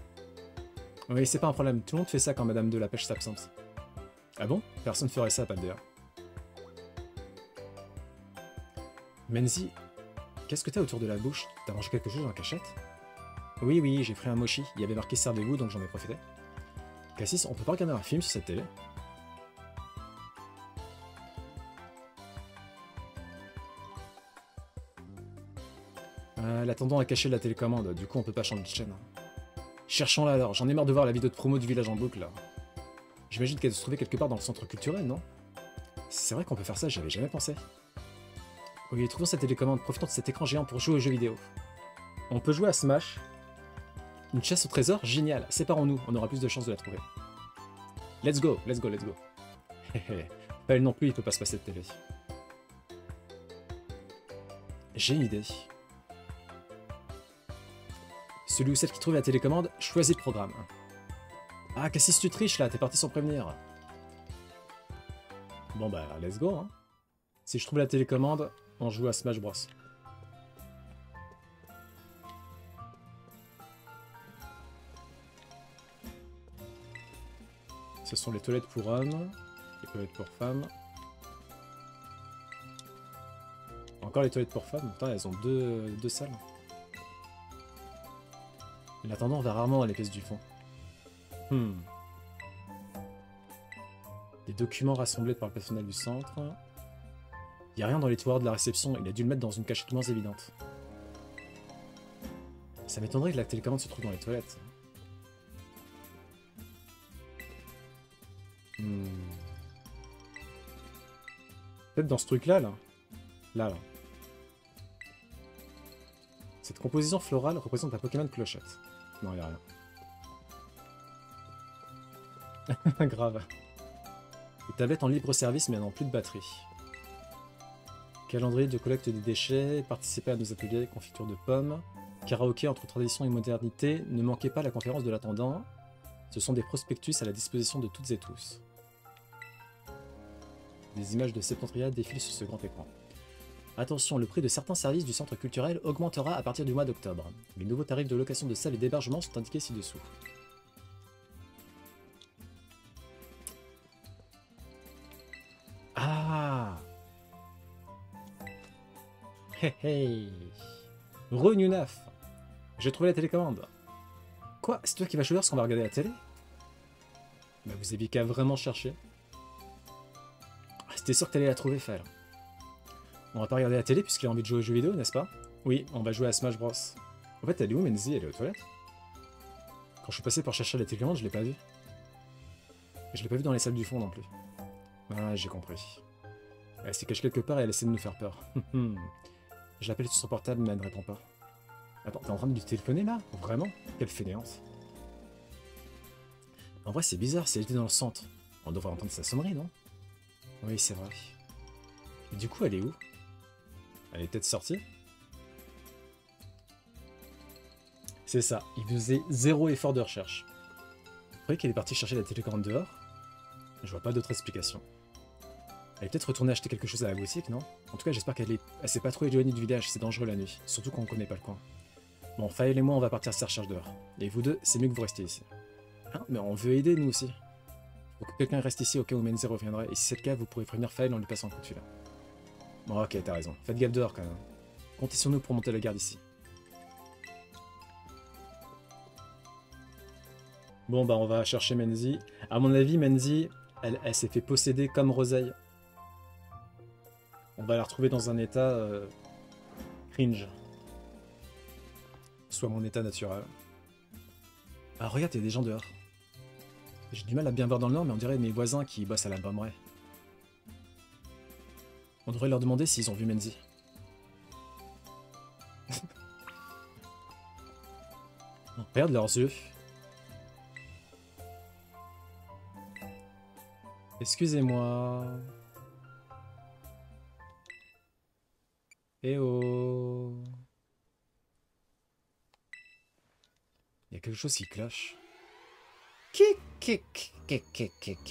Oui, c'est pas un problème, tout le monde fait ça quand Madame de la Pêche s'absente. Ah bon? Personne ferait ça, pas de d'ailleurs. Menzi, qu'est-ce que t'as autour de la bouche? T'as mangé quelque chose en cachette? Oui, oui, j'ai pris un mochi, il y avait marqué servez-vous, donc j'en ai profité. Cassis, on peut pas regarder un film sur cette télé? L'attendant a caché la télécommande, du coup on peut pas changer de chaîne. Cherchons-la alors, j'en ai marre de voir la vidéo de promo du village en boucle là. J'imagine qu'elle se trouvait quelque part dans le centre culturel, non? C'est vrai qu'on peut faire ça, j'y avais jamais pensé. Oui, trouvons cette télécommande, profitons de cet écran géant pour jouer aux jeux vidéo. On peut jouer à Smash. Une chasse au trésor, génial. Séparons-nous, on aura plus de chances de la trouver. Let's go, let's go, let's go. Pas elle non plus, il peut pas se passer de télé. J'ai une idée. Celui ou celle qui trouve la télécommande, choisit le programme. Ah, Cassis, tu triches là, t'es parti sans prévenir. Bon bah, let's go, hein. Si je trouve la télécommande, on joue à Smash Bros. Ce sont les toilettes pour hommes, les toilettes pour femmes. Encore les toilettes pour femmes, putain, elles ont deux salles. L'attendant va rarement dans les pièces du fond. Des documents rassemblés par le personnel du centre. Il n'y a rien dans les tiroirs de la réception, il a dû le mettre dans une cachette moins évidente. Ça m'étonnerait que la télécommande se trouve dans les toilettes. Peut-être dans ce truc-là, là. Là. Cette composition florale représente un Pokémon clochette. Non, il n'y a rien. Grave. Les tablettes en libre service mais elles n'ont plus de batterie. Calendrier de collecte des déchets, participer à nos ateliers, confiture de pommes, karaoké entre tradition et modernité, ne manquez pas la conférence de l'attendant. Ce sont des prospectus à la disposition de toutes et tous. Des images de Septentria défilent sur ce grand écran. Attention, le prix de certains services du centre culturel augmentera à partir du mois d'octobre. Les nouveaux tarifs de location de salles et d'hébergement sont indiqués ci-dessous. Ah! Hey hey! Re-Nunaf! J'ai trouvé la télécommande. Quoi? C'est toi qui vas choisir ce qu'on va regarder à la télé? Bah vous aviez qu'à vraiment chercher. C'était sûr que t'allais la trouver, Fel. On va pas regarder la télé puisqu'il a envie de jouer aux jeux vidéo, n'est-ce pas? Oui, on va jouer à Smash Bros. En fait, elle est où, Menzi? Elle est aux toilettes? Quand je suis passé pour chercher la télécommande, je l'ai pas vue. Je l'ai pas vue dans les salles du fond non plus. Ah, j'ai compris. Elle s'est cachée quelque part et elle essaie de nous faire peur. Je l'appelle sur son portable, mais elle ne répond pas. Attends, t'es en train de lui téléphoner là? Vraiment? Quelle fainéante. En vrai, c'est bizarre, si elle était dans le centre. On devrait entendre sa sonnerie, non? Oui, c'est vrai. Et du coup, elle est où? Elle est peut-être sortie? C'est ça, il faisait zéro effort de recherche. Vous croyez qu'elle est partie chercher la télécommande dehors? Je vois pas d'autre explication. Elle est peut-être retournée acheter quelque chose à la boutique, non? En tout cas, j'espère qu'elle s'est pas trop éloignée du village, c'est dangereux la nuit, surtout quand on connaît pas le coin. Bon, Faël et moi, on va partir à sa recherche dehors. Et vous deux, c'est mieux que vous restiez ici. Hein? Mais on veut aider, nous aussi. Faut que quelqu'un reste ici au cas où Menzi reviendrait, et si c'est le cas, vous pourrez prévenir Faël en lui passant un coup de fil. Bon, ok, t'as raison. Faites gaffe dehors, quand même. Comptez sur nous pour monter la garde ici. Bon, bah, on va chercher Menzi. À mon avis, Menzi, elle s'est fait posséder comme Roseille. On va la retrouver dans un état cringe. Soit mon état naturel. Ah, regarde, il y a des gens dehors. J'ai du mal à bien voir dans le nord, mais on dirait mes voisins qui bossent à la Bomberay. On devrait leur demander s'ils ont vu Menzi. Regarde leurs yeux. Excusez-moi. Eh oh. Il y a quelque chose qui cloche.
Kibi.
Kibi?
Kibi.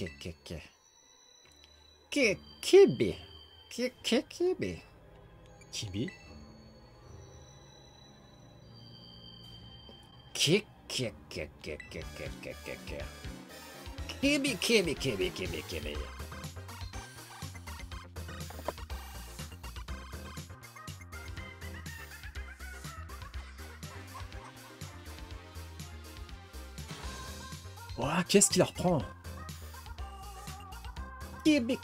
Ouah, qu'est-ce qu'il la reprend?
Kibi.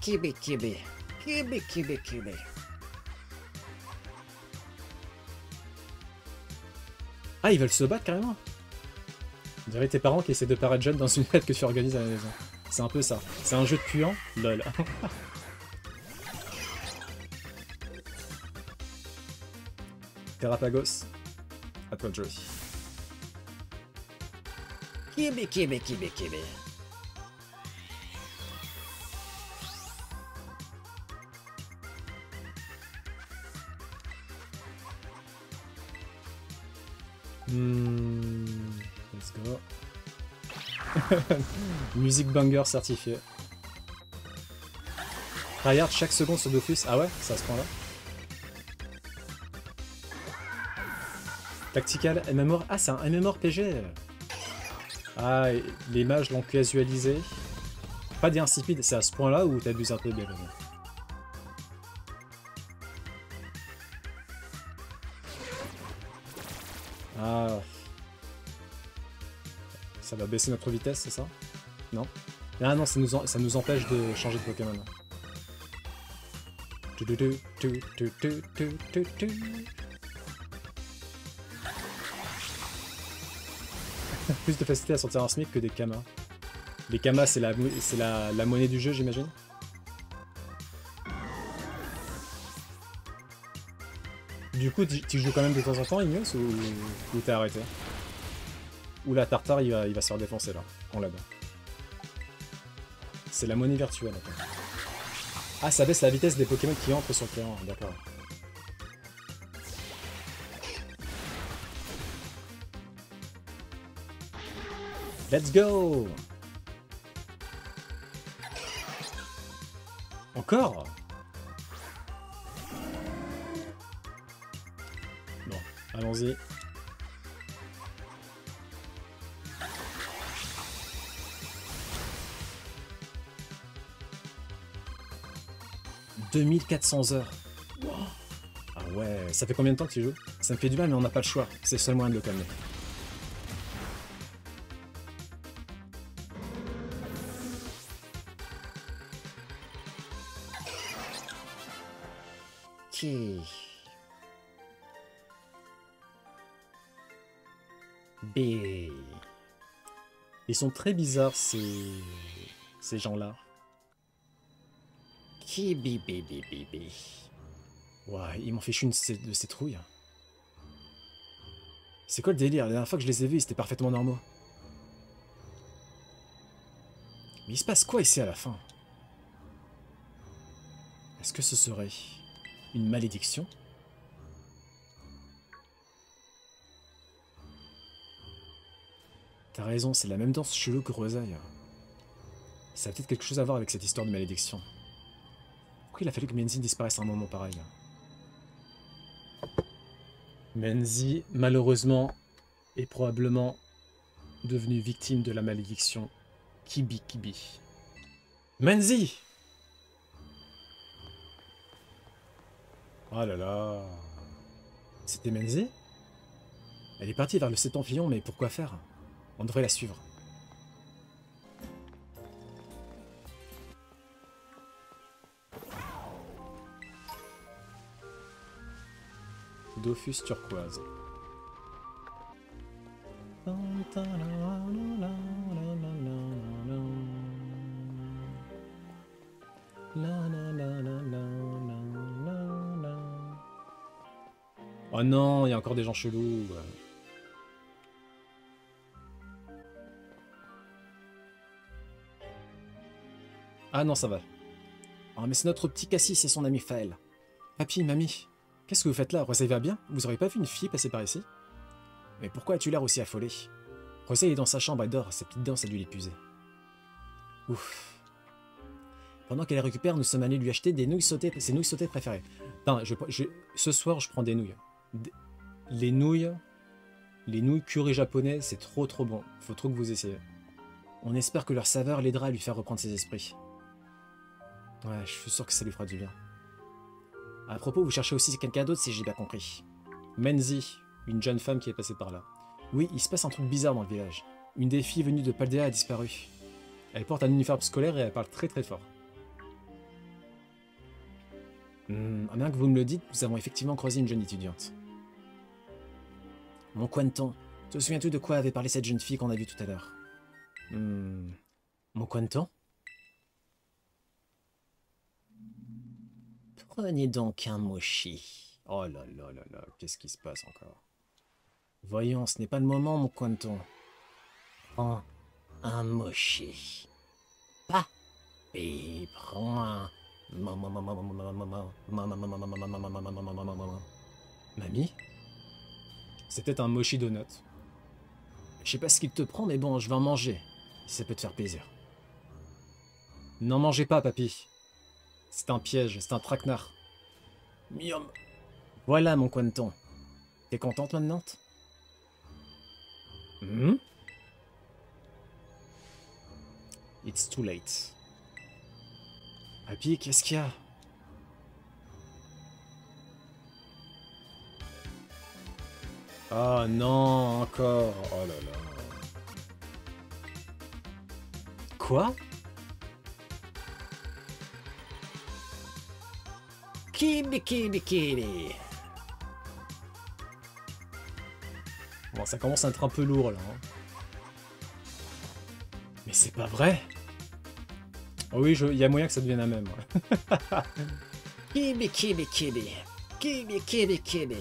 Ah, ils veulent se battre carrément? On dirait tes parents qui essaient de paraître jeunes dans une fête que tu organises à la maison. C'est un peu ça. C'est un jeu de puant. Lol. Terrapagos. À toi de jouer.
Kibi, kibi, kibi, kibi.
Let's go. Musique banger certifiée. Tryhard chaque seconde sur Dofus. Ah ouais, c'est à ce point-là. Tactical MMOR. Ah, c'est un MMORPG. Ah, les mages l'ont casualisé. Pas des insipides, c'est à ce point-là où t'abuses un peu bien. Ah. Ça va baisser notre vitesse, c'est ça? Non? Ah non, ça nous empêche de changer de Pokémon. Plus de facilité à sortir un SMIC que des Kamas. Les Kamas, c'est la monnaie du jeu, j'imagine? Du coup, tu joues quand même de temps en temps, Ignos, ou t'as arrêté? Ou la Tartare, il va se faire défoncer, là, en l'aide. C'est la monnaie virtuelle, attends. Ah, ça baisse la vitesse des Pokémon qui entrent sur le terrain, d'accord. Let's go! Encore? Bon, allons-y. « 2400 heures. Wow. Ah ouais, ça fait combien de temps que tu joues? Ça me fait du mal, mais on n'a pas le choix. C'est le seul moyen de le calmer.
Ok. B.
Ils sont très bizarres, ces gens-là.
Kibi, bibi, bibi.
Ouais, ils m'ont fait chier de ces trouilles. C'est quoi le délire? La dernière fois que je les ai vus, ils étaient parfaitement normaux. Mais il se passe quoi ici à la fin? Est-ce que ce serait une malédiction? T'as raison, c'est la même danse chelou que Rosaille. Ça a peut-être quelque chose à voir avec cette histoire de malédiction. Pourquoi il a fallu que Menzi disparaisse à un moment pareil? Menzi, malheureusement, est probablement devenu victime de la malédiction Kibi Kibi. Menzi! Oh là là... C'était Menzi? Elle est partie vers le Septentrion, mais pourquoi faire? On devrait la suivre. Dofus turquoise. Oh non, il y a encore des gens chelous. Ah non, ça va.
Oh, mais c'est notre petit Cassis et son ami Faël.
Papy, mamie, qu'est-ce que vous faites là? Rosaille va bien? Vous auriez pas vu une fille passer par ici?
Mais pourquoi as-tu l'air aussi affolé?
Rosaille est dans sa chambre, elle dort, sa petite danse a dû l'épuiser.
Ouf. Pendant qu'elle récupère, nous sommes allés lui acheter des nouilles sautées, ses nouilles sautées préférées.
Putain, ce soir, je prends des nouilles. Les nouilles curry japonais, c'est trop bon. Faut trop que vous essayiez.
On espère que leur saveur l'aidera à lui faire reprendre ses esprits.
Ouais, je suis sûr que ça lui fera du bien.
À propos, vous cherchez aussi quelqu'un d'autre si j'ai bien compris.
Menzi, une jeune femme qui est passée par là.
Oui, il se passe un truc bizarre dans le village.
Une des filles venues de Paldea a disparu. Elle porte un uniforme scolaire et elle parle très fort.
À bien que vous me le dites, nous avons effectivement croisé une jeune étudiante. Mon Quenton, Te souviens-tu de quoi avait parlé cette jeune fille qu'on a vue tout à l'heure? Mon Quanton? Prenez donc un mochi.
Oh là là là là, qu'est-ce qui se passe encore?
Voyons, ce n'est pas le moment, mon Quanton. Prends un mochi. Pas. Et prends un...
Mamie? C'était un mochi donut.
Je sais pas ce qu'il te prend, mais bon, je vais en manger. Si ça peut te faire plaisir.
N'en mangez pas, papy. C'est un piège, c'est un traquenard.
Miam. Voilà, mon Quanton. T'es contente maintenant?
It's too late. Papy, qu'est-ce qu'il y a? Ah non, encore. Oh là là.
Quoi? Kibi kibi kibi.
Bon, ça commence à être un peu lourd là. Hein. Mais c'est pas vrai. Oh oui, il y a moyen que ça devienne la même. Ouais.
Kibi kibi kibi. Kibi kibi kibi.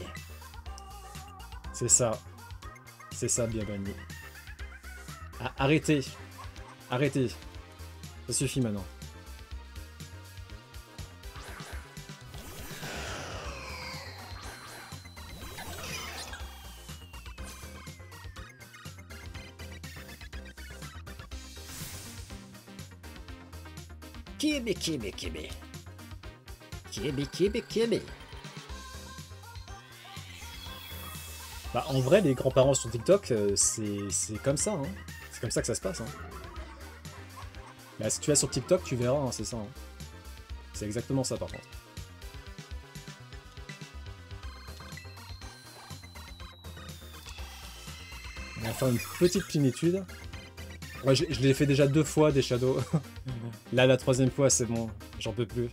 C'est ça. C'est ça, Biabani. Ah, arrêtez. Arrêtez. Ça suffit maintenant.
Kibi kibi kibi. Kibi kibi kibi.
Bah, en vrai, les grands-parents sur TikTok, c'est comme ça. Hein. C'est comme ça que ça se passe. Hein. Bah, si tu vas sur TikTok, tu verras, hein, c'est ça. Hein. C'est exactement ça, par contre. On va faire une petite plénitude. Ouais, je l'ai fait déjà 2 fois, des shadows. Là, la 3e fois, c'est bon. J'en peux plus.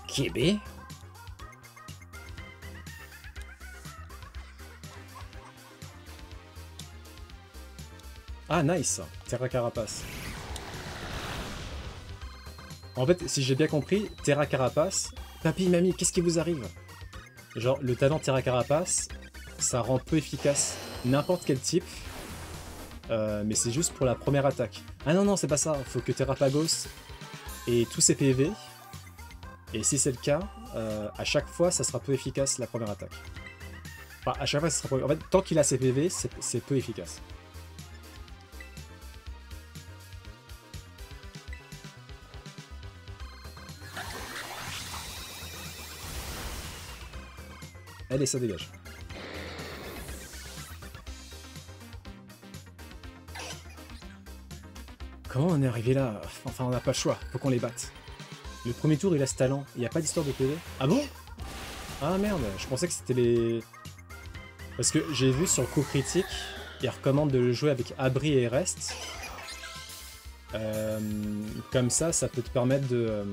Kibi.
Ah, nice. Terra Carapace. En fait, si j'ai bien compris, Terra Carapace... Papy, mamie, qu'est-ce qui vous arrive? Genre, le talent Terra Carapace, ça rend peu efficace n'importe quel type. Mais c'est juste pour la première attaque. Ah non, non, c'est pas ça. Faut que Terrapagos ait tous ses PV. Et si c'est le cas, à chaque fois, ça sera peu efficace la première attaque. Enfin, à chaque fois, ça sera peu... En fait, tant qu'il a ses PV, c'est peu efficace. Allez, ça dégage. Comment on est arrivé là? Enfin, on n'a pas le choix, faut qu'on les batte. Le premier tour, il a ce talent. Il n'y a pas d'histoire de PV. Ah bon? Ah merde, je pensais que c'était les... Parce que j'ai vu sur le coup critique, il recommande de le jouer avec Abri et Rest. Comme ça peut te permettre de...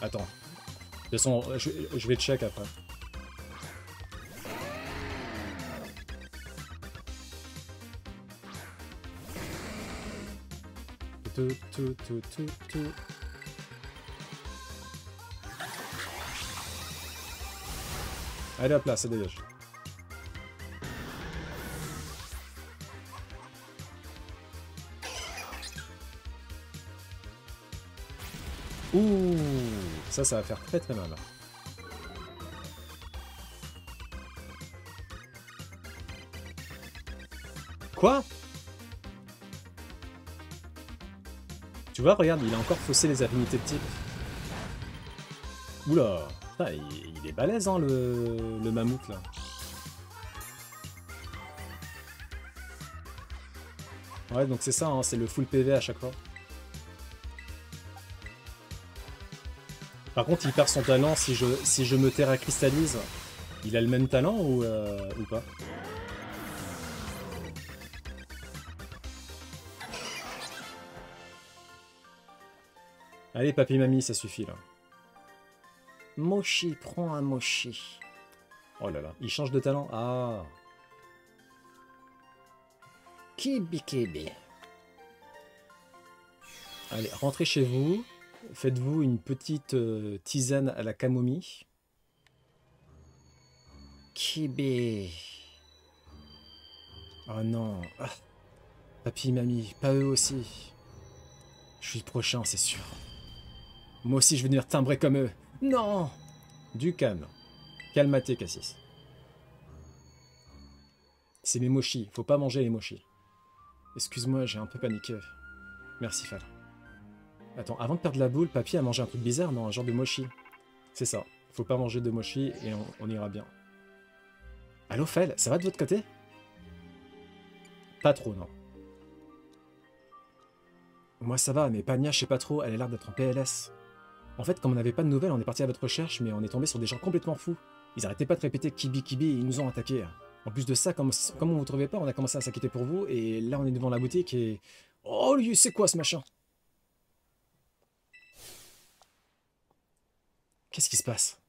Attends. De toute façon, je vais check après. Allez hop là, ça dégage. Ouh, ça va faire très très mal. Quoi? Tu vois, regarde, il a encore faussé les affinités de type. Oula, ah, il est balèze, hein, le mammouth, là. Ouais, donc c'est ça, hein, c'est le full PV à chaque fois. Par contre, il perd son talent si je me terra cristallise. Il a le même talent ou pas? Allez, papy, mamie, ça suffit, là.
Moshi, prends un mochi.
Oh là là, il change de talent. Ah.
Kibi kibi.
Allez, rentrez chez vous. Faites-vous une petite tisane à la camomille.
Kibi.
Oh non. Ah. Papy, mamie, pas eux aussi. Je suis le prochain, c'est sûr. Moi aussi, je vais devenir timbré comme eux. Non. Du calme. Calmaté, Cassis. C'est mes mochis. Faut pas manger les mochis. Excuse-moi, j'ai un peu paniqué. Merci, Fal. Attends, avant de perdre la boule, papy a mangé un truc bizarre, non? Un genre de mochi. C'est ça. Faut pas manger de mochi et on ira bien. Allô, Fel, ça va de votre côté? Pas trop, non. Moi, ça va, mais Pania, je sais pas trop, elle a l'air d'être en PLS. En fait, comme on n'avait pas de nouvelles, on est parti à votre recherche, mais on est tombé sur des gens complètement fous. Ils arrêtaient pas de répéter Kibi Kibi et ils nous ont attaqués. En plus de ça, comme on vous trouvait pas, on a commencé à s'inquiéter pour vous, et là on est devant la boutique et... Oh, lui, c'est quoi ce machin? Qu'est-ce qui se passe?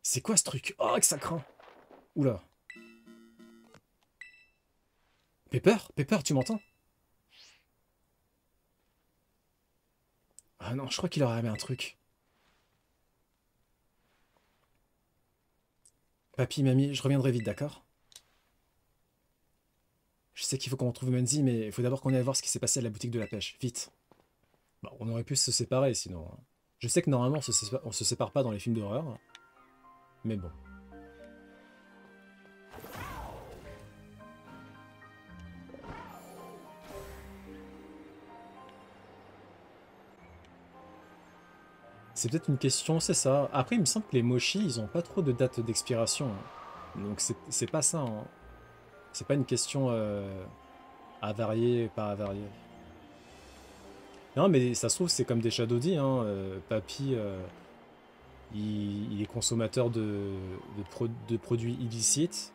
C'est quoi ce truc? Oh, que ça craint! Oula. Pepper? Pepper, tu m'entends? Ah non, je crois qu'il aurait aimé un truc. Papy, mamie, je reviendrai vite, d'accord? Je sais qu'il faut qu'on retrouve Menzi, mais il faut d'abord qu'on aille voir ce qui s'est passé à la boutique de la pêche. Vite. Bah, on aurait pu se séparer, sinon. Je sais que normalement, on se sépare pas dans les films d'horreur. Mais bon. C'est peut-être une question, c'est ça. Après, il me semble que les mochis, ils ont pas trop de date d'expiration, hein. Donc c'est pas ça, hein. C'est pas une question avariée, pas avariée. Non, mais ça se trouve, c'est comme des Shadow-D, hein. Papy, il est consommateur de produits illicites.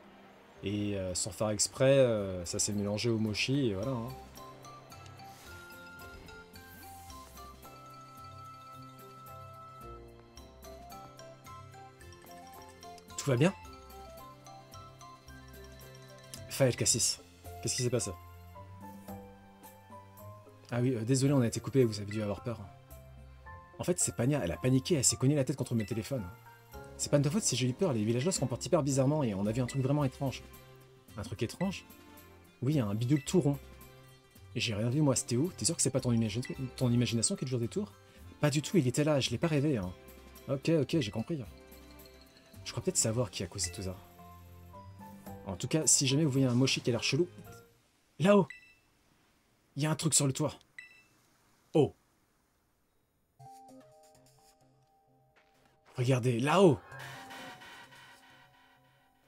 Et sans faire exprès, ça s'est mélangé au mochi, et voilà, hein. Tout va bien? Faël Cassis, qu'est-ce qui s'est passé? Ah oui, désolé, on a été coupé, vous avez dû avoir peur. En fait, c'est Pania, elle a paniqué, elle s'est cognée la tête contre mes téléphones. C'est pas de ta faute si j'ai eu peur, les villageois se comportent hyper bizarrement et on a vu un truc vraiment étrange. Un truc étrange? Oui, un bidule tout rond. Et j'ai rien vu moi, c'était où? T'es sûr que c'est pas ton imagination qui te joue des tours? Pas du tout, il était là, je l'ai pas rêvé, hein. Ok, j'ai compris. Je crois peut-être savoir qui a causé tout ça. En tout cas, si jamais vous voyez un mochi qui a l'air chelou... Là-haut! Il y a un truc sur le toit. Oh! Regardez, là-haut!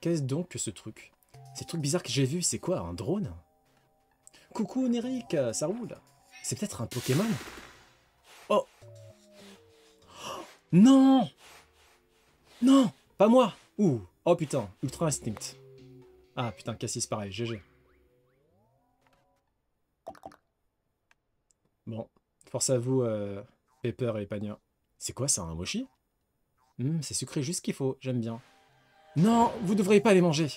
Qu'est-ce donc que ce truc? Ces trucs bizarres que j'ai vus, c'est quoi, un drone? Coucou Néric, ça roule? C'est peut-être un Pokémon? Oh! Non! Non! Pas moi! Ouh! Oh putain, Ultra Instinct. Ah putain, Cassis pareil, GG. Bon, force à vous, Pepper et Pania. C'est quoi ça, un mochi? C'est sucré juste ce qu'il faut, j'aime bien. Non, vous devriez pas les manger.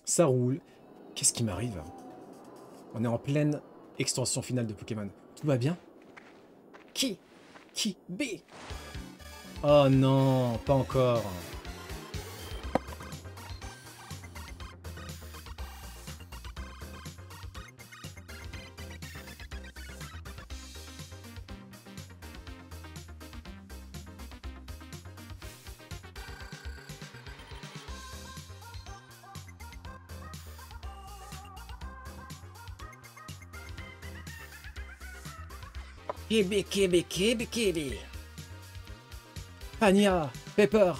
Ça roule. Qu'est-ce qui m'arrive? On est en pleine extension finale de Pokémon. Tout va bien? B. Oh non, pas encore.
Kibi.
Pania, Pepper.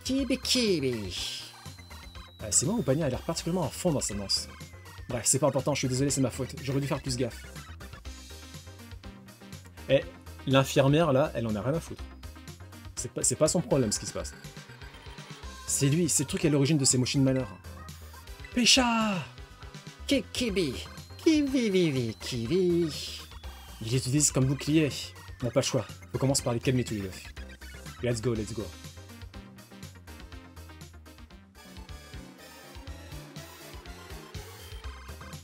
Kibi.
C'est moi ou Pania a l'air particulièrement à fond dans sa danse. Bref, c'est pas important, je suis désolé, c'est ma faute. J'aurais dû faire plus gaffe. Eh, l'infirmière là, elle en a rien à foutre. C'est pas son problème ce qui se passe. C'est lui, c'est le truc à l'origine de ces mochines de malheur. Pécha!
Kibi.
Il les utilise comme bouclier. Bon, pas le choix. Faut commencer par les calmer tous les deux. Let's go, let's go.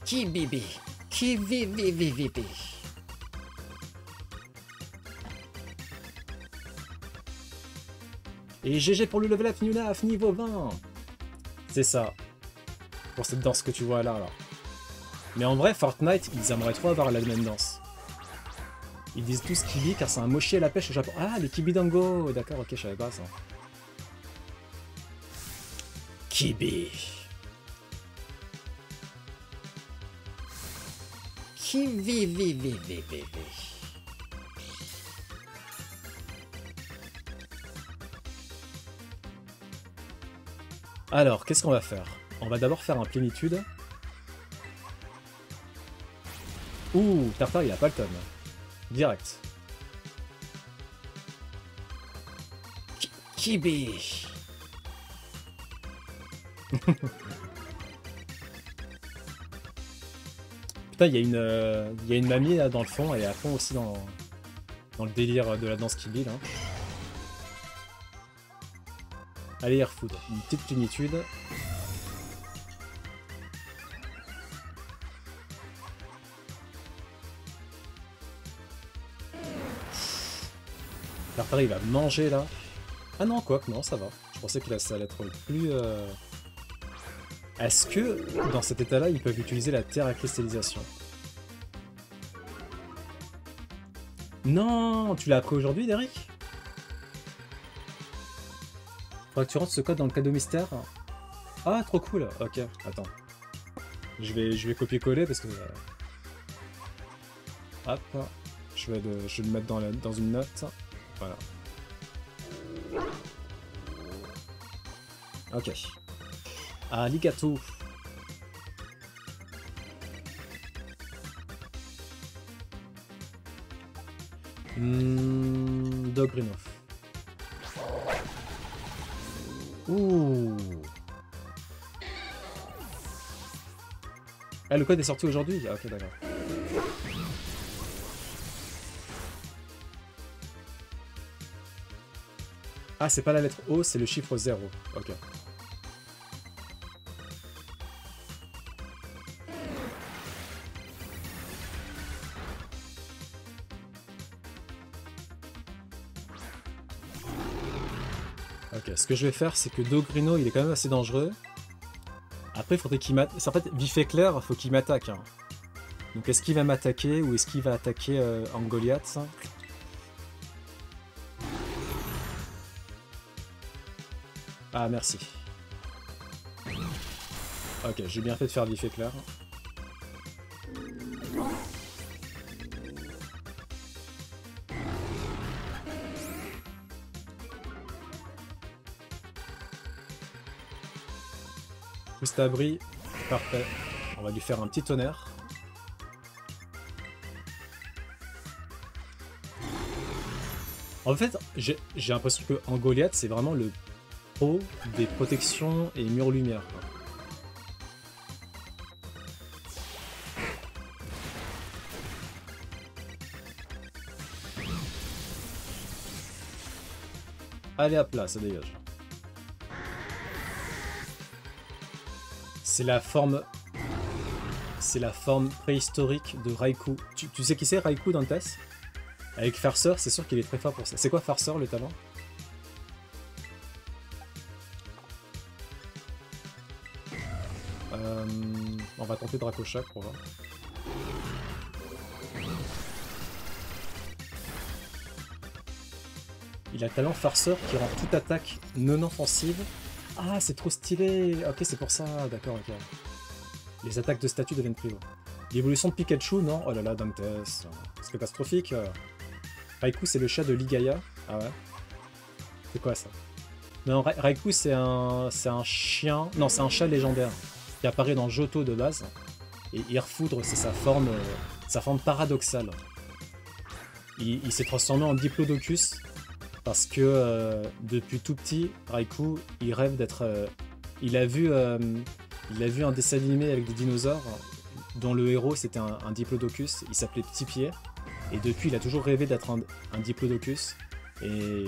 Kibibi. Kivivivivibi.
Et GG pour le level up Nunaf, niveau 20. C'est ça. Pour cette danse que tu vois là. Mais en vrai, Fortnite, ils aimeraient trop avoir la même danse. Ils disent tous Kibi car c'est un mochi à la pêche au Japon. Ah, les Kibidango. D'accord, ok, je savais pas ça. Kibi.
Kivivivivibi.
Alors, qu'est-ce qu'on va faire? On va d'abord faire un plénitude. Ouh, Tartare, il a pas le tome. Direct.
Kibi.
Putain, il y a une mamie là dans le fond, elle est à fond aussi dans le délire de la danse Kibi là. Allez, Airfood, une petite plénitude. Tartare, il va manger là. Ah non, quoi que non, ça va. Je pensais que là, ça allait être plus... Est-ce que dans cet état-là, ils peuvent utiliser la terre à cristallisation? Non, tu l'as appris aujourd'hui, Derek? Faudrait que tu rentres ce code dans le cadeau mystère. Ah, trop cool. Ok, attends. Je vais copier-coller parce que... Hop. Je vais le mettre dans une note. Voilà. Ok. Arigato. Dogrinoff. Ouh. Ah, le code est sorti aujourd'hui? Ah, ok, d'accord. Ah, c'est pas la lettre O, c'est le chiffre 0. Ok. Ok, ce que je vais faire, c'est que Dogrino, il est quand même assez dangereux. Après, il faudrait qu'il m'attaque. En fait, vif et clair, il faut qu'il m'attaque. Hein. Donc, est-ce qu'il va m'attaquer ou est-ce qu'il va attaquer Angoliath? Ah, merci. Ok, j'ai bien fait de faire vif et clair. Juste abri, parfait. On va lui faire un petit tonnerre. En fait, j'ai l'impression que Angoliath, c'est vraiment le pro des protections et murs lumière. Allez hop là, ça dégage. C'est la forme préhistorique de Raikou. Tu sais qui c'est Raikou dans Tess? Avec Farceur, c'est sûr qu'il est très fort pour ça. C'est quoi Farceur, le talent? On va tenter Dracoshak pour voir. Il a talent Farceur qui rend toute attaque non offensive. Ah, c'est trop stylé. Ok, c'est pour ça. D'accord, ok. Les attaques de statut deviennent plus lourdes. L'évolution de Pikachu, non? Oh là là, Dantes. C'est catastrophique. Raikou, c'est le chat de Ligaya. Ah ouais? C'est quoi ça? Non, Raikou, c'est un chien... Non, c'est un chat légendaire qui apparaît dans Johto de base. Et Airfoudre, c'est sa forme paradoxale. Il s'est transformé en Diplodocus parce que depuis tout petit, Raikou, il rêve d'être... Il a vu un dessin animé avec des dinosaures dont le héros c'était un Diplodocus, il s'appelait Petit Pied, et depuis il a toujours rêvé d'être un Diplodocus, et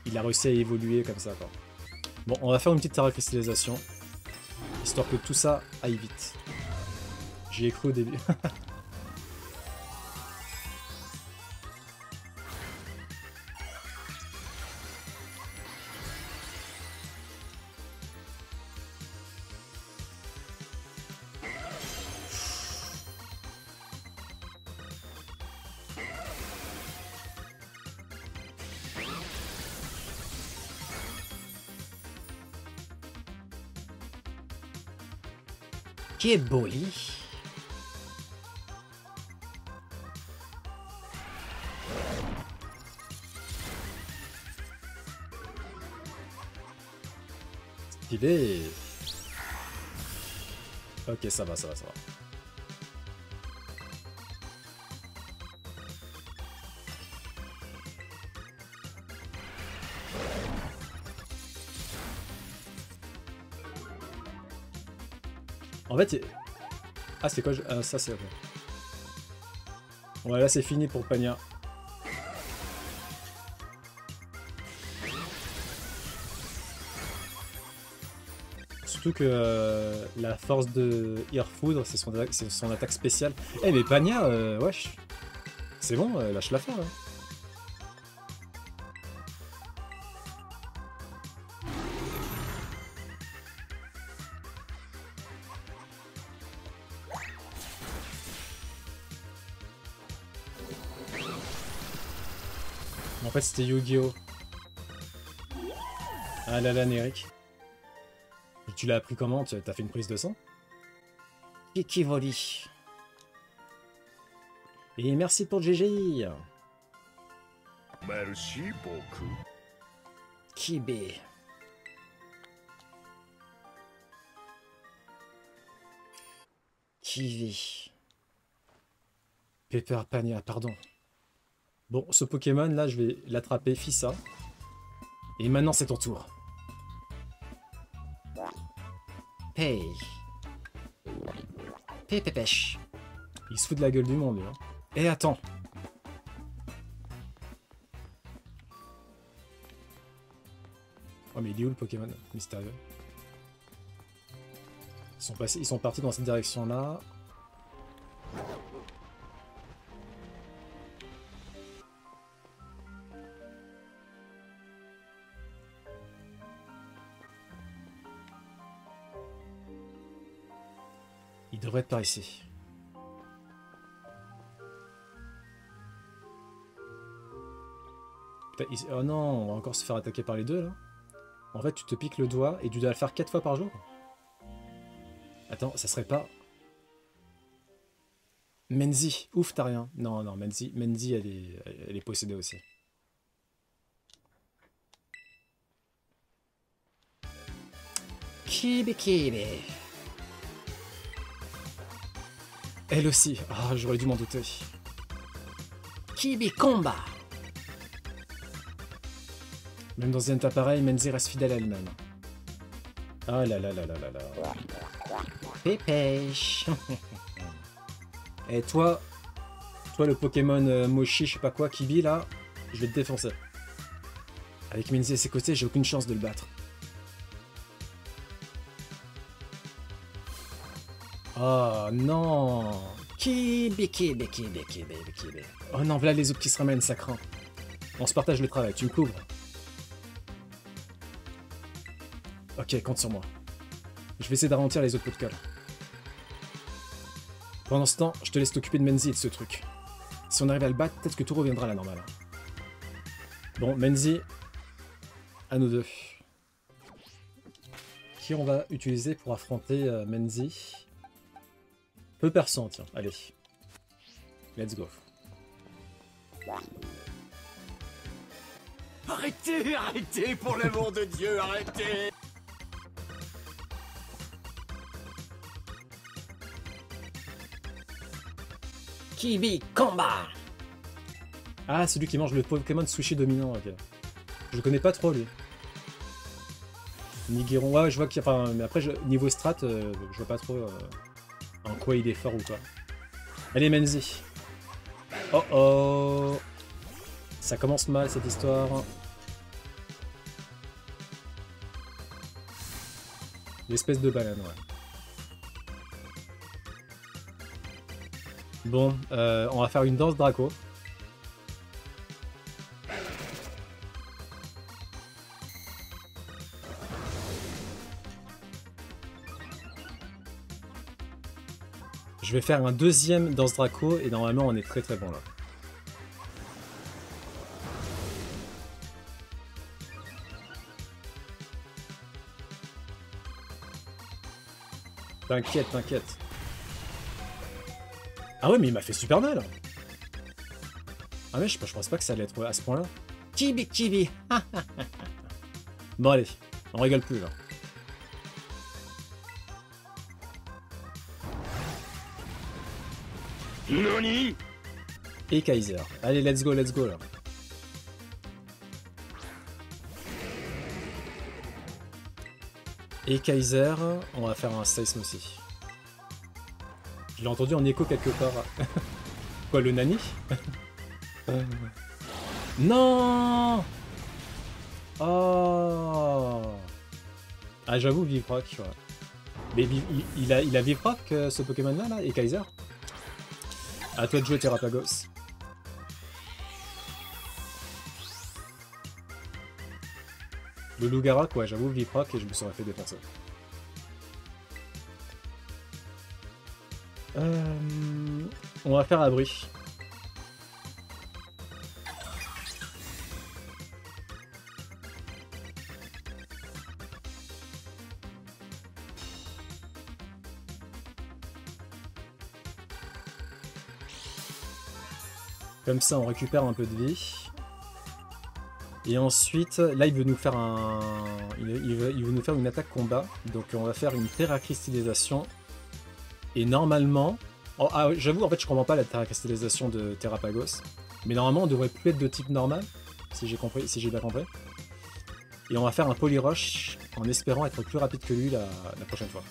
il il a réussi à évoluer comme ça, quoi. Bon, on va faire une petite terracristallisation, histoire que tout ça aille vite. J'y ai cru au début.
Che boli.
Stylé. Ok, ça va, ça va, ça va. En fait, ah c'est quoi ah, ça c'est ok. Ouais, là c'est fini pour Pania. Surtout que la force de Earfoudre, c'est son attaque spéciale. Eh mais Pania, wesh. C'est bon, lâche l'affaire. Hein. En fait, c'était Yu-Gi-Oh! Ah là là, Eric. Tu l'as appris comment? T'as fait une prise de sang?
Kiki voli.
Et merci pour le GGI.
Merci beaucoup.
Kibe. Kiwi.
Pepper Pania, pardon. Bon, ce Pokémon là, je vais l'attraper, Fissa. Et maintenant, c'est ton tour.
Pay. Pépépèche.
Il se fout de la gueule du monde, lui. Hein. Et attends. Oh, mais il est où le Pokémon mystérieux? Ils sont partis dans cette direction-là. Il devrait être par ici. Putain, oh non, on va encore se faire attaquer par les deux là. En fait, tu te piques le doigt et tu dois le faire 4 fois par jour. Attends, ça serait pas... Menzi, ouf, t'as rien. Non, non, Menzi, elle est possédée aussi.
Kibe kibe.
Elle aussi. Ah, j'aurais dû m'en douter.
Kibe combat.
Même dans un état pareil, Menzi reste fidèle à elle-même. Ah là là là là là là.
Pépèche.
Et toi le Pokémon Moshi, je sais pas quoi, Kibi là, je vais te défoncer. Avec Menzi à ses côtés, j'ai aucune chance de le battre. Oh non.
Kibe kibe kibe kibe kibe.
Oh non, voilà les autres qui se ramènent, ça craint. On se partage le travail, tu me couvres. Ok, compte sur moi. Je vais essayer de ralentir les autres pots de colle. Pendant ce temps, je te laisse t'occuper de Menzi et de ce truc. Si on arrive à le battre, peut-être que tout reviendra à la normale. Bon, Menzi, à nous deux. Qui on va utiliser pour affronter Menzi? Peu perçant, tiens, allez. Let's go.
Arrêtez, arrêtez, pour l'amour de Dieu, arrêtez!
Kibi combat.
Ah, celui qui mange le Pokémon Sushi dominant, ok. Je le connais pas trop, lui. Nigiron, ouais, je vois qu'il y a... Enfin, mais après, niveau strat, je vois pas trop en quoi il est fort ou quoi. Allez, Menzi. Oh oh. Ça commence mal, cette histoire. L'espèce de banane, ouais. Bon, on va faire une danse Draco. Je vais faire un deuxième danse Draco et normalement on est très très bon là. T'inquiète, t'inquiète. Ah ouais mais il m'a fait super mal. Ah mais je pense pas que ça allait être à ce point là.
Chibi chibi.
Bon allez, on rigole plus là.
Nani?
Et Kaiser. Allez, let's go là. Et Kaiser, on va faire un seisme aussi. Je l'ai entendu en écho quelque part. Quoi, le Nani? Non. Oh. Ah, j'avoue, Vivrock. Ouais. Mais il a Vivrock, ce Pokémon là, et Kaiser? À toi de jouer, Terrapagos. Le Lugara, quoi, j'avoue, Vivrock, et je me serais fait défoncer. On va faire abri. Comme ça, on récupère un peu de vie. Et ensuite, là, il veut nous faire il veut nous faire une attaque combat. Donc, on va faire une terracrystallisation. Et normalement... Oh, ah, j'avoue, en fait, je comprends pas la terracrystallisation de Terrapagos. Mais normalement, on devrait plus être de type normal. Si j'ai compris, si j'ai bien compris. Et on va faire un Polyrush en espérant être plus rapide que lui la prochaine fois.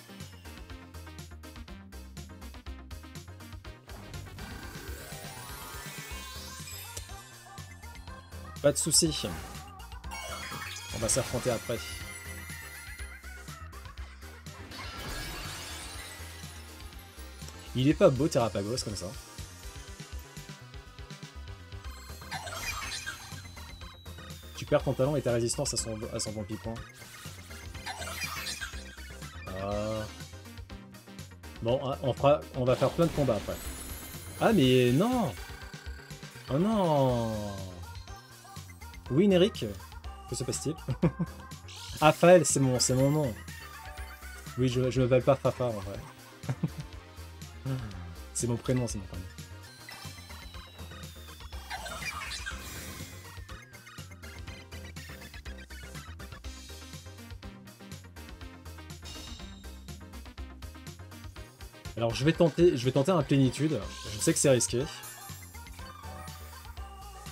Pas de soucis. On va s'affronter après. Il est pas beau Terrapagos comme ça. Tu perds ton talent et ta résistance à son Vampipoint. Ah. Bon, on va faire plein de combats après. Ah mais non. Oh non. Oui, Néric. Que se passe-t-il? Ah, Fael, c'est mon nom. Oui, je me m'appelle pas Fafa en vrai. C'est mon prénom, c'est mon prénom. Alors je vais tenter un plénitude. Je sais que c'est risqué.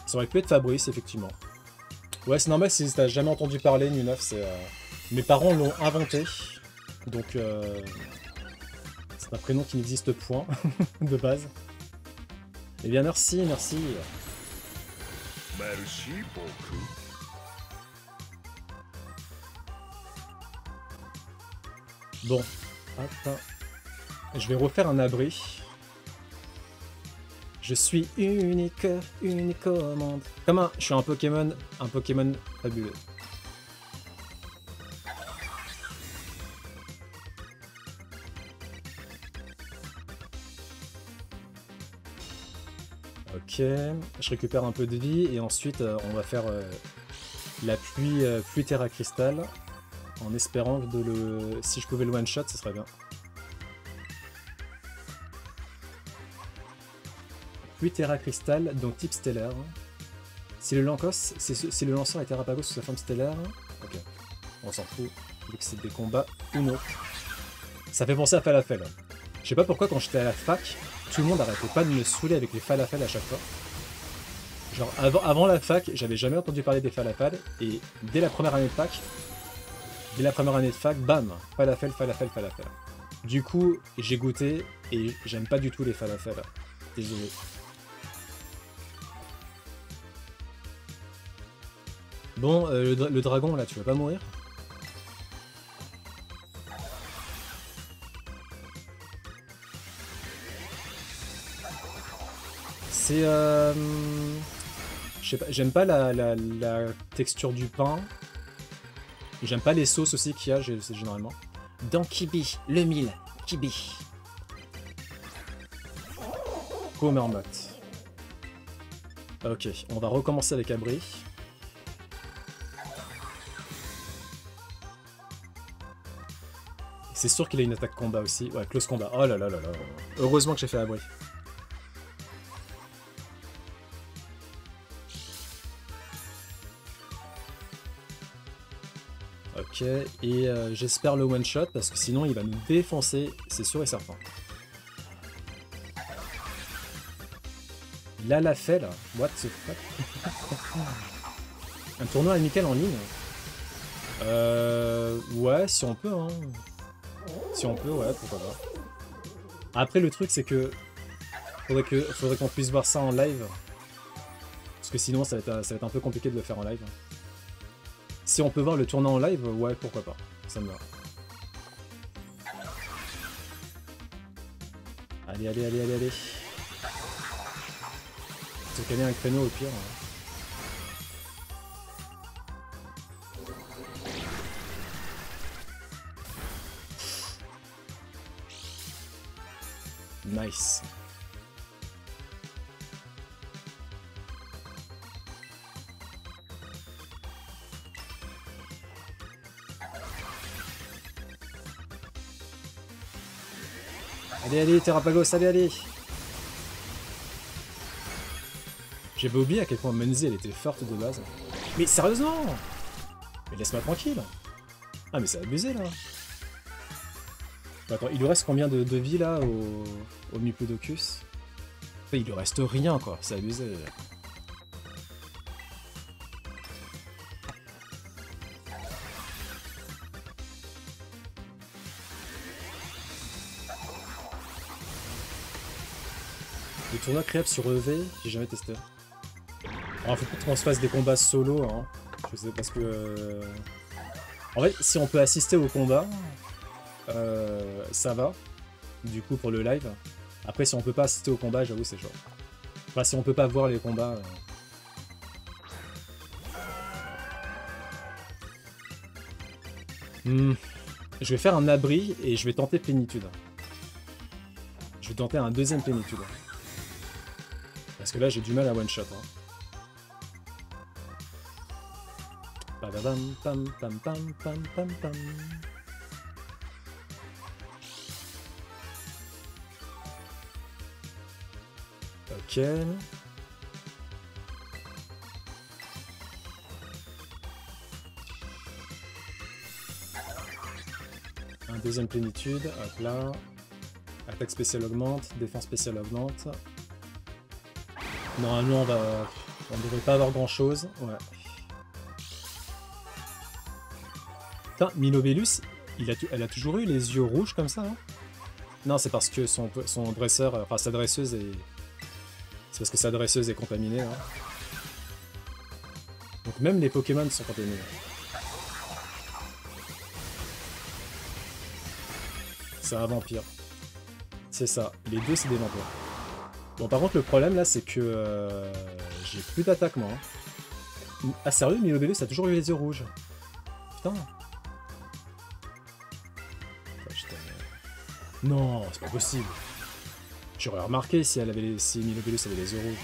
Ça aurait pu être Fabrice, effectivement. Ouais, c'est normal si t'as jamais entendu parler, Nunaf, c'est... Mes parents l'ont inventé. Donc, c'est un prénom qui n'existe point, de base. Eh bien, merci.
Merci beaucoup.
Bon. Attends. Je vais refaire un abri. Je suis unique au monde. Comme je suis un Pokémon fabuleux. Ok, je récupère un peu de vie et ensuite on va faire la pluie terre à cristal en espérant que si je pouvais le one shot, ce serait bien. Pluie terra cristal, donc type stellaire. Si le lanceur est Terrapagos sous sa forme stellaire, ok, on s'en fout vu que c'est des combats Uno. Ça fait penser à Falafel. Je sais pas pourquoi quand j'étais à la fac, tout le monde arrêtait pas de me saouler avec les falafels à chaque fois. Genre avant la fac, j'avais jamais entendu parler des falafels et dès la première année de fac, bam, falafel. Du coup, j'ai goûté et j'aime pas du tout les falafels. Désolé. Bon, le dragon là, tu vas pas mourir? C'est... je sais pas, j'aime pas la texture du pain. J'aime pas les sauces aussi qu'il y a, généralement.
Dans Kibi, le mille, Kibi.
Go marmotte. Ok, on va recommencer avec Abri. C'est sûr qu'il a une attaque combat aussi. Ouais, close combat. Oh là là là là. Heureusement que j'ai fait Abri. Ok, et j'espère le one shot parce que sinon il va nous défoncer, c'est sûr et certain. Là, l'a fait là. What the fuck? Un tournoi amical en ligne? Ouais, si on peut, hein. Si on peut, ouais, pourquoi pas. Après, le truc, c'est que faudrait qu'on puisse voir ça en live. Parce que sinon, ça va être un peu compliqué de le faire en live. Si on peut voir le tournoi en live, ouais, pourquoi pas. Ça me va. Allez, allez, allez, allez, allez. Se caler un créneau au pire. Hein. Nice. Allez, allez, Terrapagos, allez, allez. J'avais oublié à quel point Menzi elle était forte de base. Mais sérieusement! Mais laisse-moi tranquille! Ah mais c'est abusé là! Attends, il lui reste combien de vie là au Mupudocus? Enfin, il lui reste rien quoi, c'est abusé. Le tournoi créable sur EV, j'ai jamais testé. Alors faut peut-être qu'on se fasse des combats solo, hein. Je sais parce que... En fait, si on peut assister au combat, ça va. Du coup pour le live. Après si on peut pas assister au combat, j'avoue c'est chaud. Enfin si on peut pas voir les combats... Je vais faire un abri et je vais tenter plénitude. Je vais tenter un deuxième plénitude. Parce que là j'ai du mal à one shot. Hein. Pam pam pam pam pam pam pam. Ok. Un deuxième plénitude, hop là. Attaque spéciale augmente, défense spéciale augmente. Normalement on devrait pas avoir grand chose. Ouais. Putain, Milobellus, elle a toujours eu les yeux rouges comme ça, hein? Non, c'est parce que son dresseur, enfin sa dresseuse est... C'est parce que sa dresseuse est contaminée, hein. Donc même les Pokémon sont contaminés. C'est un vampire. C'est ça, les deux c'est des vampires. Bon par contre le problème là c'est que j'ai plus d'attaque moi. Hein. Ah sérieux, Milobellus a toujours eu les yeux rouges. Putain. Non, c'est pas possible. J'aurais remarqué si Milobellus avait les yeux rouges.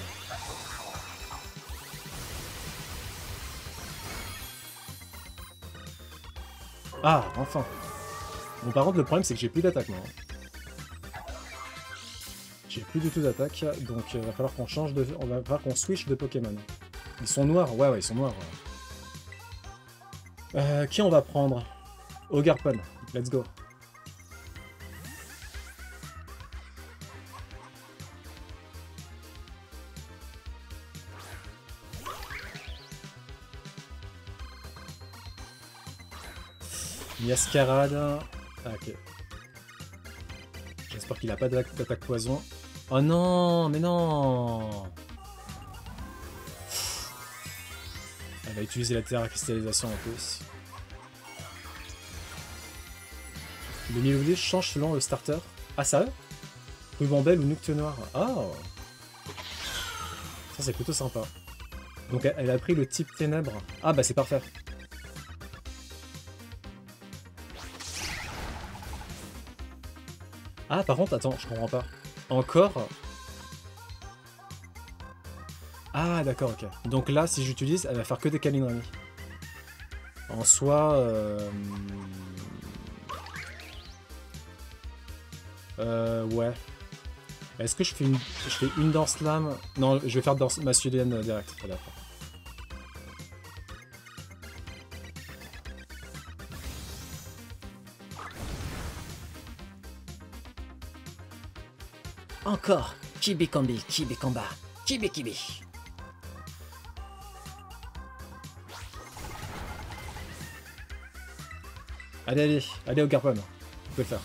Ah, enfin. Bon, par contre, le problème, c'est que j'ai plus d'attaque, moi. J'ai plus du tout d'attaque, donc il va falloir qu'on change de... On va falloir qu'on switch de Pokémon. Ils sont noirs, ouais, ils sont noirs. Ouais. Qui on va prendre? Ogarpon, let's go. Miascarade. Ah, ok. J'espère qu'il a pas d'attaque poison. Oh non, mais non! Elle va utiliser la terre à cristallisation en plus. Le Milobellus change selon le starter. Ah, ça? Rubambelle ou Nocte Noir. Oh! Ça, c'est plutôt sympa. Donc, elle a pris le type ténèbres. Ah, bah, c'est parfait. Ah, par contre, attends, je comprends pas. Encore. Ah, d'accord, ok. Donc là, si j'utilise, elle va faire que des Kalinrami. En soi... ouais. Est-ce que je fais une danse lame? Non, je vais faire danse masculine direct. Voilà.
Encore. Kibi Kambi, Kibi Kamba. Kibi Kibi.
Allez, allez, allez au Garpon. Tu peux le faire.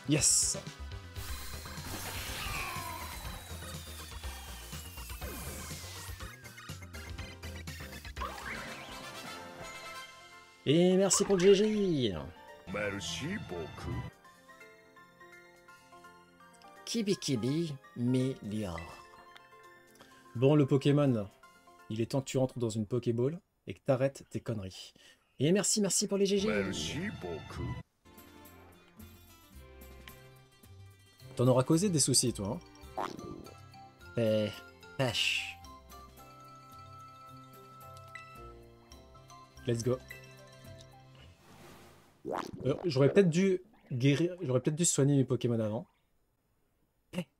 Yes!
Et merci pour le GG.
Merci beaucoup.
Kibi Kibi m'améliore.
Bon, le Pokémon, il est temps que tu rentres dans une Pokéball et que t'arrêtes tes conneries.
Et merci pour les GG.
Merci beaucoup.
T'en auras causé des soucis, toi. Hein?
Pêche.
Let's go. J'aurais peut-être dû guérir, j'aurais peut-être dû soigner mes Pokémon avant.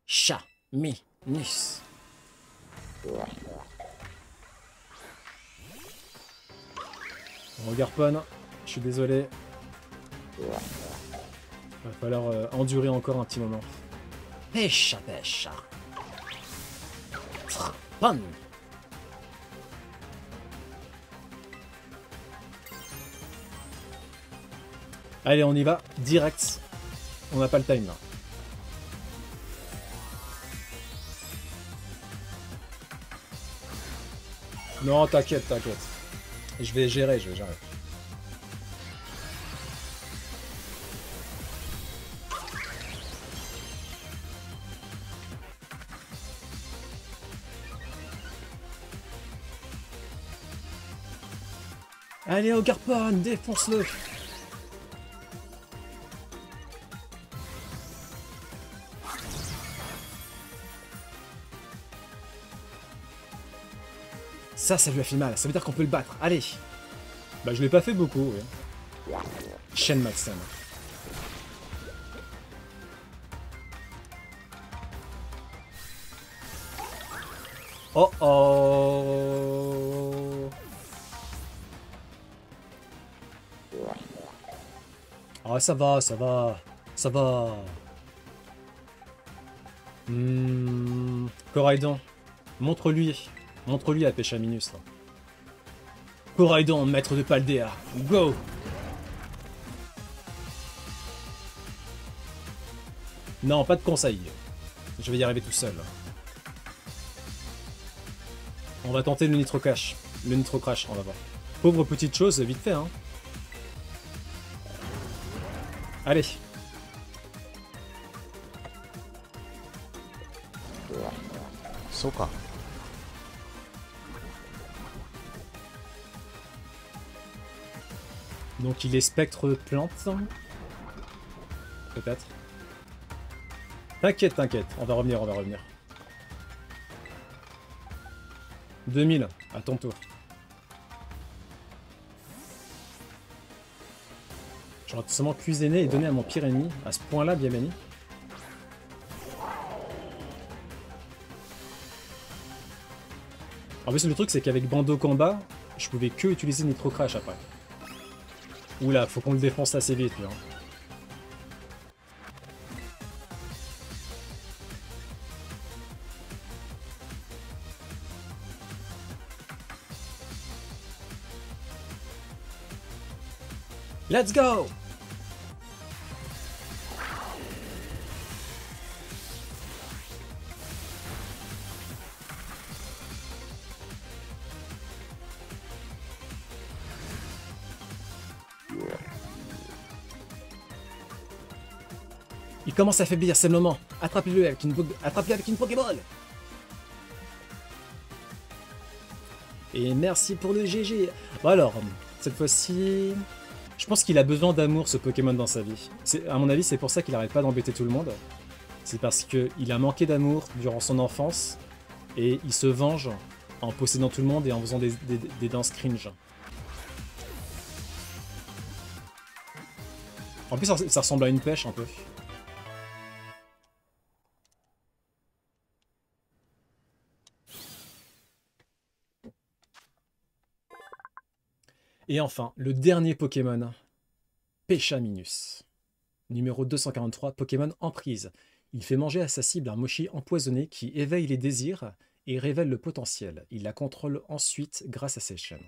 Chat. Minus.
Bon, Garpon, je suis désolé. Va falloir endurer encore un petit moment.
Pêche. Bonne.
Allez, on y va, direct. On n'a pas le time là. Non, t'inquiète. Je vais gérer. Allez, au Garpon, défonce-le! Ça lui a fait mal. Ça veut dire qu'on peut le battre. Allez! Bah, je l'ai pas fait beaucoup, oui. Shen Maxen. Oh oh! Ah, ça va. Coraidon, montre-lui la pêche à Minus. Là. Coraidon, maître de Paldea, go! Non, pas de conseil. Je vais y arriver tout seul. On va tenter le Nitro Crash. Le Nitro Crash, on va voir. Pauvre petite chose, vite fait, hein. Allez.
Soka.
Donc il est spectre plante. Peut-être. T'inquiète, on va revenir. 2000, à ton tour. J'aurais tout simplement cuisiné et donné à mon pire ennemi, à ce point-là, Biamani. En plus, le truc, c'est qu'avec Bando Combat, je pouvais que utiliser Nitro Crash après. Oula, faut qu'on le défonce assez vite, là. Let's go! Il commence à faiblir, c'est le moment. Attrapez-le avec une Pokéball. Et merci pour le GG. Bon alors, cette fois-ci... Je pense qu'il a besoin d'amour, ce Pokémon, dans sa vie. À mon avis, c'est pour ça qu'il arrête pas d'embêter tout le monde. C'est parce qu'il a manqué d'amour durant son enfance, et il se venge en possédant tout le monde et en faisant des danses cringe. En plus, ça ressemble à une pêche, un peu. Et enfin, le dernier Pokémon, Pechaminus. Numéro 243, Pokémon Emprise. Il fait manger à sa cible un mochi empoisonné qui éveille les désirs et révèle le potentiel. Il la contrôle ensuite grâce à ses chaînes.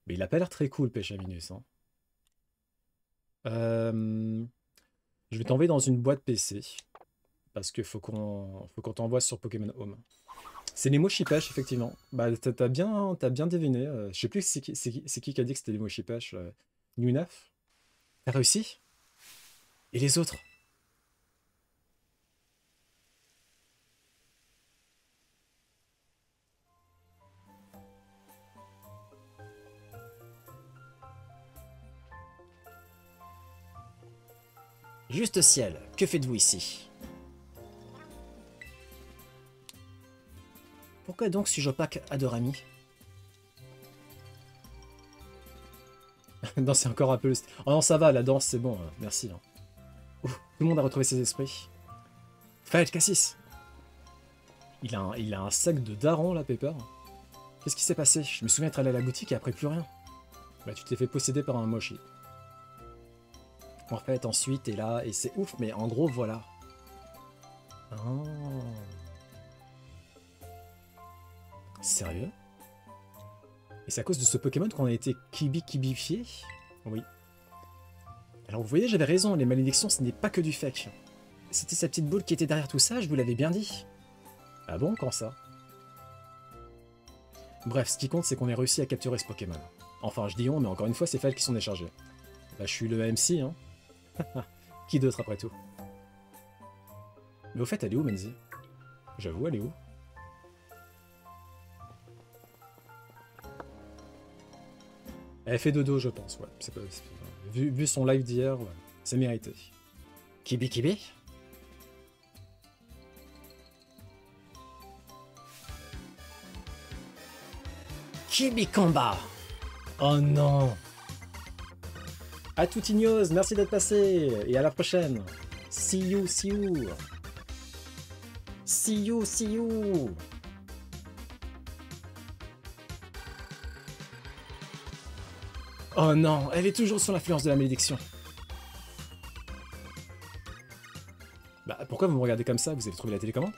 Mais il a pas l'air très cool, Pechaminus. Hein. Je vais t'envoyer dans une boîte PC. Parce qu'il faut qu'on t'envoie sur Pokémon Home. C'est les mochi-pêches, effectivement. Bah, t'as bien deviné. Je sais plus c'est qui a dit que c'était les mochi-pêches. Nunaf. T'as réussi? Et les autres?
Juste ciel, que faites-vous ici? Pourquoi donc suis-je opaque à Dorami?
Danser encore un peu le... Oh non, ça va, la danse, c'est bon. Merci. Hein. Ouf, tout le monde a retrouvé ses esprits. Faites, Cassis. Il a un sac de daron, là, Pepper. Qu'est-ce qui s'est passé? Je me souviens être allé à la boutique et après plus rien. Bah, tu t'es fait posséder par un mochi. En fait, ensuite, et là, et c'est ouf, mais en gros, voilà. Oh. Sérieux? Et c'est à cause de ce Pokémon qu'on a été kibifié? Oui. Alors vous voyez, j'avais raison, les malédictions, ce n'est pas que du fake. C'était sa petite boule qui était derrière tout ça, je vous l'avais bien dit. Ah bon, quand ça? Bref, ce qui compte, c'est qu'on ait réussi à capturer ce Pokémon. Enfin, je dis on, mais encore une fois, c'est Fel qui s'en est chargé. Bah, je suis le MC, hein. Qui d'autre après tout? Mais au fait, elle est où, Menzi? J'avoue, elle est où? Elle fait dodo, je pense, ouais. Vu son live d'hier, ouais, c'est mérité.
Kibi? Kibi Combat!
Oh non! À tout Ignos, merci d'être passé, et à la prochaine! See you! See you! Oh non, elle est toujours sur l'influence de la malédiction. Bah pourquoi vous me regardez comme ça? Vous avez trouvé la télécommande?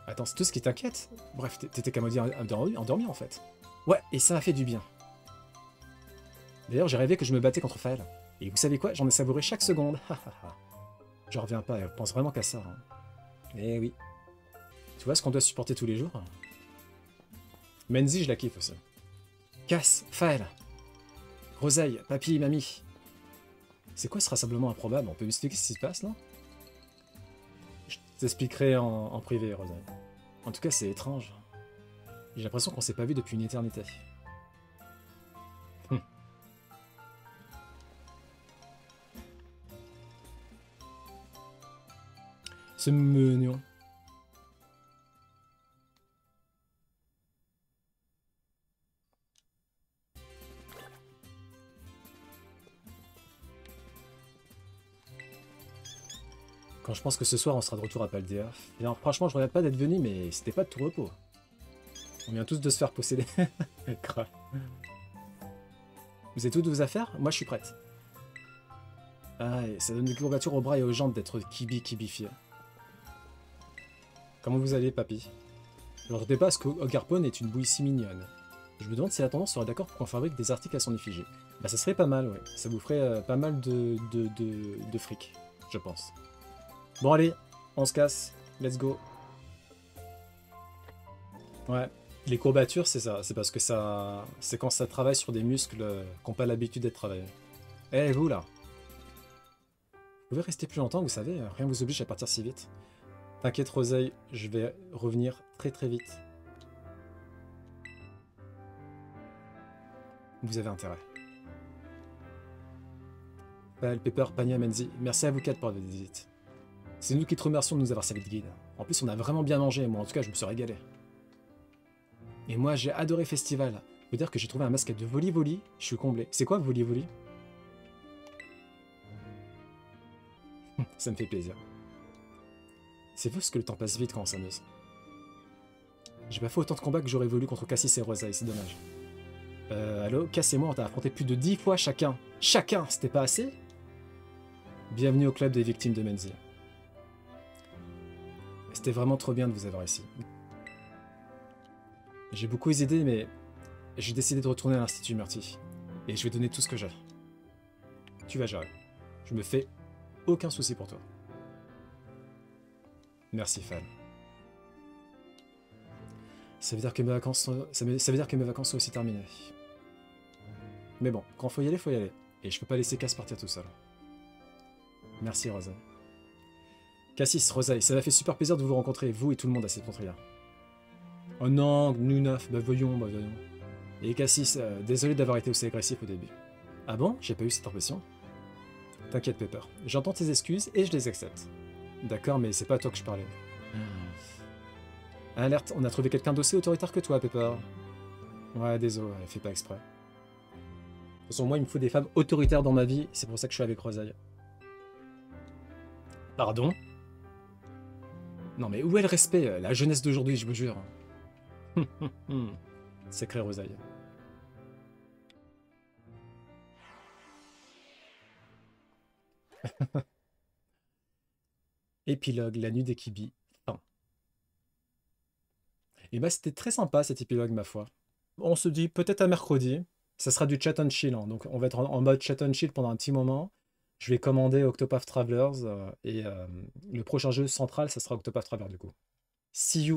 Attends, c'est tout ce qui t'inquiète? Bref, t'étais qu'à moitié endormi en fait. Ouais, et ça m'a fait du bien. D'ailleurs, j'ai rêvé que je me battais contre Fael. Et vous savez quoi? J'en ai savouré chaque seconde. Je reviens pas, elle pense vraiment qu'à ça. Hein. Eh oui. Tu vois ce qu'on doit supporter tous les jours? Menzi, je la kiffe aussi. Cass, Fael. Roseille, papy, mamie. C'est quoi ce rassemblement improbable? On peut m'expliquer ce qui se passe, non? Je t'expliquerai en privé, Roseille. En tout cas, c'est étrange. J'ai l'impression qu'on s'est pas vu depuis une éternité. C'est mignon. Quand je pense que ce soir on sera de retour à Paldea. Et alors, franchement, je regrette pas d'être venu, mais c'était pas de tout repos. On vient tous de se faire posséder. Vous êtes toutes vos affaires? Moi je suis prête. Ah, et ça donne des courbatures aux bras et aux jambes d'être kibifié. Comment vous allez, papy? Je ne pas à ce qu'Ogarpon est une bouille si mignonne. Je me demande si la tendance serait d'accord pour qu'on fabrique des articles à son effigie. Bah ça serait pas mal, ouais. Ça vous ferait pas mal de fric, je pense. Bon allez, on se casse. Let's go. Ouais, les courbatures, c'est ça. C'est parce que ça... C'est quand ça travaille sur des muscles qui n'ont pas l'habitude d'être travaillés. Eh, vous, là. pouvez rester plus longtemps, vous savez, rien ne vous oblige à partir si vite. T'inquiète, Roseille, je vais revenir très très vite. Vous avez intérêt. Pepper, Pania, Menzi, merci à vous quatre pour votre visite. C'est nous qui te remercions de nous avoir servi de guide. En plus, on a vraiment bien mangé, moi en tout cas, je me suis régalé. Et moi, j'ai adoré Festival. Je veux dire que j'ai trouvé un masque de Voli-Voli, je suis comblé. C'est quoi Voli-Voli? Ça me fait plaisir. C'est fou ce que le temps passe vite quand on s'amuse. J'ai pas fait autant de combats que j'aurais voulu contre Cassis et Rosaille, c'est dommage. Allô, Cass et moi, on t'a affronté plus de 10 fois chacun. Chacun, c'était pas assez? Bienvenue au club des victimes de Menzi. C'était vraiment trop bien de vous avoir ici. J'ai beaucoup hésité, mais j'ai décidé de retourner à l'Institut Murty. Et je vais donner tout ce que j'ai. Tu vas gérer. Je me fais aucun souci pour toi. Merci, Fan. Ça veut dire que mes vacances sont aussi terminées. Mais bon, quand faut y aller, faut y aller. Et je peux pas laisser Cass partir tout seul. Merci, Rosaille. Cassis, Rosaille, ça m'a fait super plaisir de vous rencontrer, vous et tout le monde à cette contrée-là. Oh non, Nunaf, bah voyons. Et Cassis, désolé d'avoir été aussi agressif au début. Ah bon? J'ai pas eu cette impression. T'inquiète, Pepper. J'entends tes excuses et je les accepte. D'accord, mais c'est pas à toi que je parlais. Alerte, on a trouvé quelqu'un d'aussi autoritaire que toi, Pepper. Ouais, désolé, fais pas exprès. De toute façon, moi, il me faut des femmes autoritaires dans ma vie, c'est pour ça que je suis avec Rosaille. Pardon? Non mais où est le respect? La jeunesse d'aujourd'hui, je vous jure. Sacré Rosaille. Épilogue, la nuit des Kibi. Fin. Et bah c'était très sympa cet épilogue, ma foi. On se dit peut-être à mercredi. Ça sera du chat and chill, hein. Donc on va être en mode chat and chill pendant un petit moment. Je vais commander Octopath Travelers et le prochain jeu central, ça sera Octopath Travelers du coup. See you